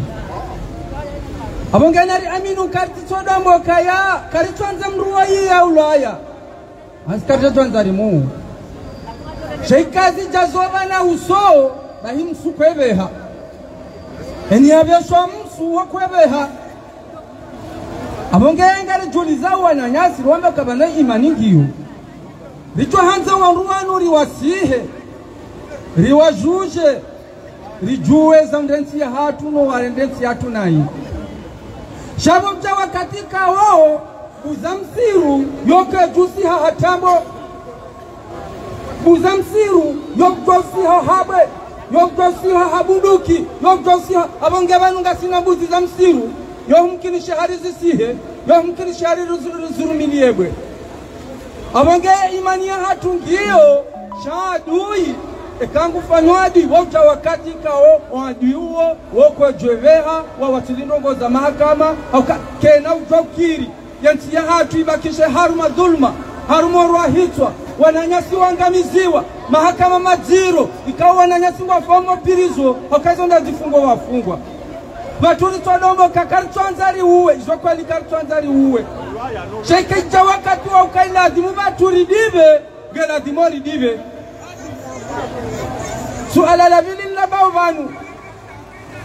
Abongeye nari aminu karti todambo kaya karitwanza mruwa hii ya ulaya. Askarja twanzari muu. Sheikazi jazoba na uso bahi msu kwebeha eni avyashwa msu wa kwebeha abongeye ngari juliza Wananyasi rwamba kabana imani ngiyo bichwa hanza wanruwanu riwasihe riwajuje rijuwe za mdensi ya hatu no warendensi hatu nai shabo mjawa katika wao uzamsiru yoke jusi hatambo Buzamsiru yokjosi hahabe yokjosi hahabuduki yokjosi abonge banunga sina buzi za msiru yohumkini shahari zisihe yohumkini shahari ruzurumiliebwe abonge imani ya hatungiyo shadui ekangu fanwadi wocha wakati kao wadui uo woko jweveha wa watilindongo za mahakama au kena ujokiri yanti ya hatu ibakishe haruma dhulma harumo ruahitwa Wananyasi wangamiziwa mahakama maziro ikawa Wananyasi wafomo pirizo wakazo ndazifungo wafungwa baturi twadombo kakari twanzari uwe izokwa likari twanzari uwe sheke ija wakati wa ukailazimu baturi dive gela dimori dive suala la vili nabao vanu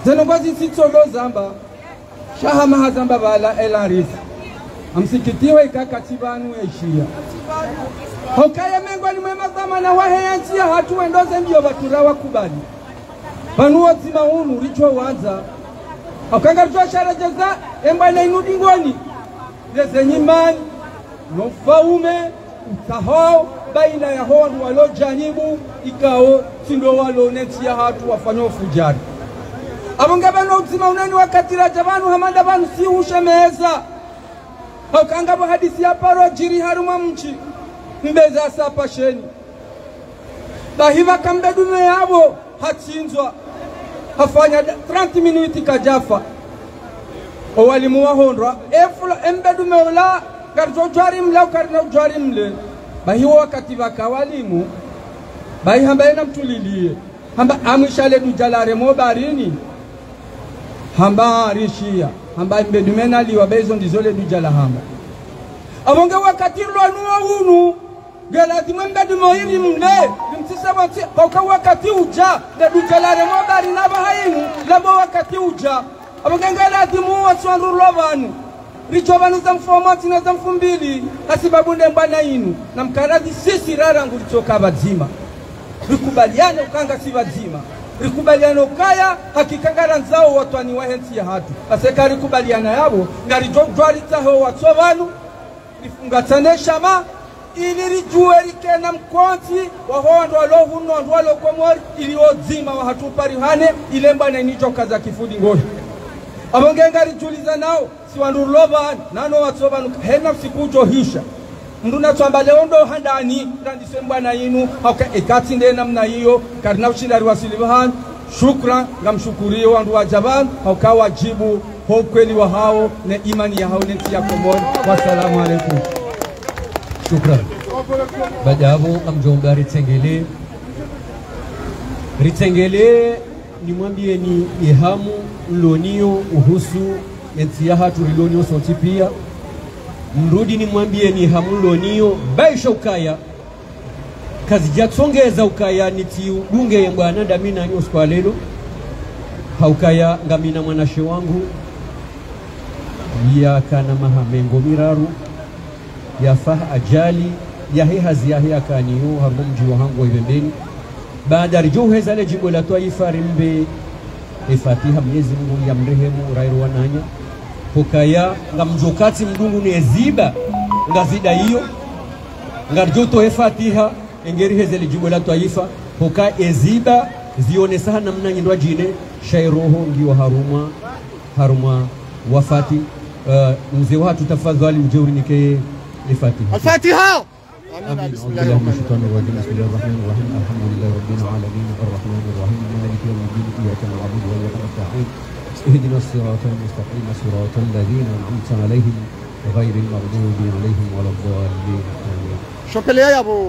zenongozi sitolo zamba shaha mahazamba bala elarisi amsikitiwe ikakatibanu eshia Hokaya mengwani mwema zamana waheyantia hatu wendoze mbio baturawa kubali Banuwa zima unu richo wanza Hokanga richo sharajeza emba na inudingoni Leze nyimani Nofaume Utaho Baina ya honu walo janibu Ikao Tindo walo netia hatu wafanyo fujari Abonga bano zima unani wakati rajabanu Hamanda banu si ushemeza Hokanga hadisi ya paro jiri haruma mchi Mbeza sapa sheni Bahiva kambedume yabo Hatsinzwa Hafanya 30 minuti kajafa Owalimu wahondwa Efula embedume ula Karzo jwari mle ukarina ujwari mle Bahiwa wakati waka walimu Bahi hamba ena mtulilie Hamba amishale dujalare mobarini Hamba rishia Hamba embedume naliwa Bezo ndizole dujala hamba Abonge wakati lwanuwa unu Gela dimembe dumohiri mle Dimtisa wansi Kauka wakati uja Dujalare mobari naba hainu Labo wakati uja Abonge ngela dimu wasuanru lovanu Richo vanu za mfomati na za mfumbili Asibabunde mbana inu na mkarazi sisi rarangu lichoka bazima Rikubaliane ukanga si bazima Rikubaliane ukaya hakikangara nzao watwani wahensi ya hatu Aseka rikubaliana yabo Ngari jogwari taho watovanu Rifungatane shama ili rijue rikena mkonti wahondo alohuno walo komori ili ozima wa hatupari hane ilemba na inichoka za kifudi ngoni Abongenga rijuliza nao si wanduloba nano watsoba hena sikujo hisha mnduna twamba leo ndo handani randiswe mbwana yinu hauka ekati nde namna hiyo karina ushindari wasilivahan shukran ngamshukurie wandu wa jaban hauka wajibu ho kweli wa hao na imani ya hao neti ya Komoro. Wassalamu alaikum. Shukran. Baada hapo amjomba Ritengele nimwambie ni ihamu mlonio uhusu neti ya hatu rilonio sonti pia mrudi nimwambie ni ihamu mlonio baisha ukaya kazi jatsongeza ukaya niti udunge mbwana ndamina nyo kwa lelo haukaya ngamina mwanashe wangu ya kana mahamengo miraru ya fah ajali ya hazi ya akaniyo hapo mji wangu wa Ibembeni baada rijuhe zale jibo la Taifa rimbe Fatiha Mwenyezi Mungu ya mrehemu rairu wananya hukaya ngamjokati mdungu ni eziba ngazida hiyo ngarjoto Fatiha engeri hezele jibo la Taifa huka eziba zione sana mnanyi ndo jine shairoho ndio haruma wafati mzee watu tafadhali ujeuri nike Fatiha Al-Fatiha. آمين. بسم الله الرحمن الرحيم. بسم الله الرحمن الرحيم. الحمد لله رب العالمين الرحمن الرحيم مالك يوم الدين إياك نعبد وإياك نستعين اهدنا الصراط المستقيم صراط الذين أنعمت عليهم غير المغضوب عليهم ولا الضالين آمين. شكرا يا أبو.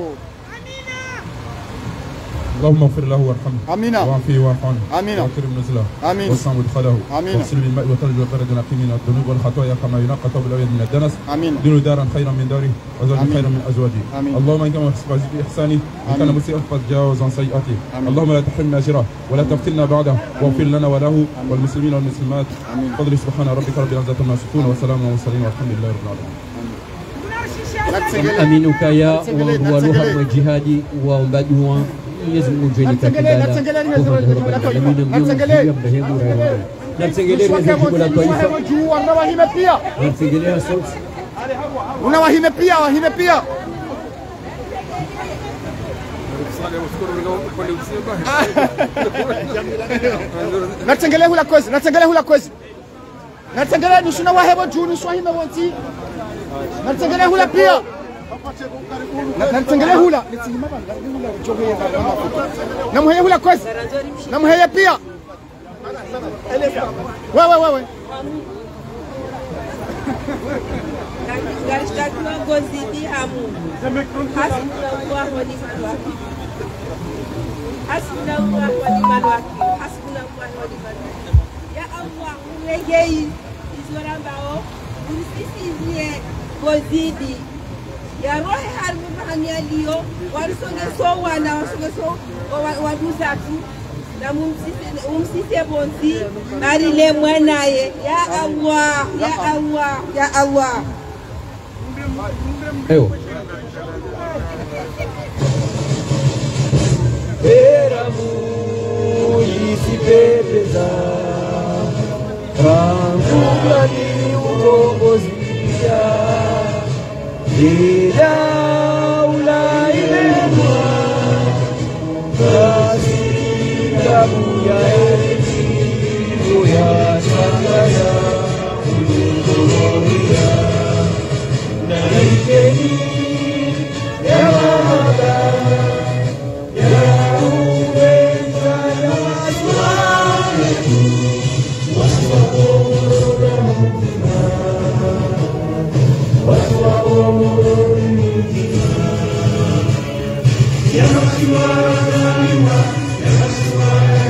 اللهم اغفر له وارحمه امين وعافيه واعف عنه امين واكرم نزله امين واسع مدخله امين واغسل بالماء والثلج والبرد ونقي من الذنوب والخطايا كما ينقى الثوب الابيض من الدنس امين دين دارا خيرا من داره وزوجا خيرا من ازواجه اللهم ان كان محسن باحسانه وان كان مسيئا فتجاوز عن سيئاته اللهم لا تحرمنا اجره ولا تفتنا بعده واغفر لنا وله والمسلمين والمسلمات بفضل سبحان ربك رب العزه عما يصفون وسلام على المرسلين والحمد لله رب العالمين. Aminuka ya waluha wa jihadi wa umbadua Mwenyezi Mungu jeni kakibala unawahime pia natengele hula kwezi natengele nusuna wahebo juu nuswahime wonti natengele hula pia natengele hula namuheye hula kwezi namuheye pia wewe Garishtakiwa ngozi dihamu hasbunallahu wa ni'mal wakil hasbunallahu wa ni'mal wakil hasbunallahu wa ni'mal wakil ya Allah uregei izorambao unisisizie gozidi ya rohe harbu mahamialio warisongeso wana wasongeso waduzatu na umsise bonzi barile mwanaye ya Allah ya Allah ya Allah. Eyo Eramu isipepeza Rangulani utogozia Ida ulailemwa Kasika buya elimu ya sakaya Ulugororia Naikeni ya mahaba ya uweza ya waswatu waswa umuruna waswa umuruna ya maswara ya maswara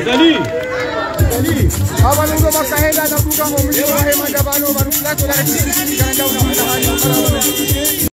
Azali. Abantu bakahenda na kuka mu mujyi wa Hema Dabano barukula to la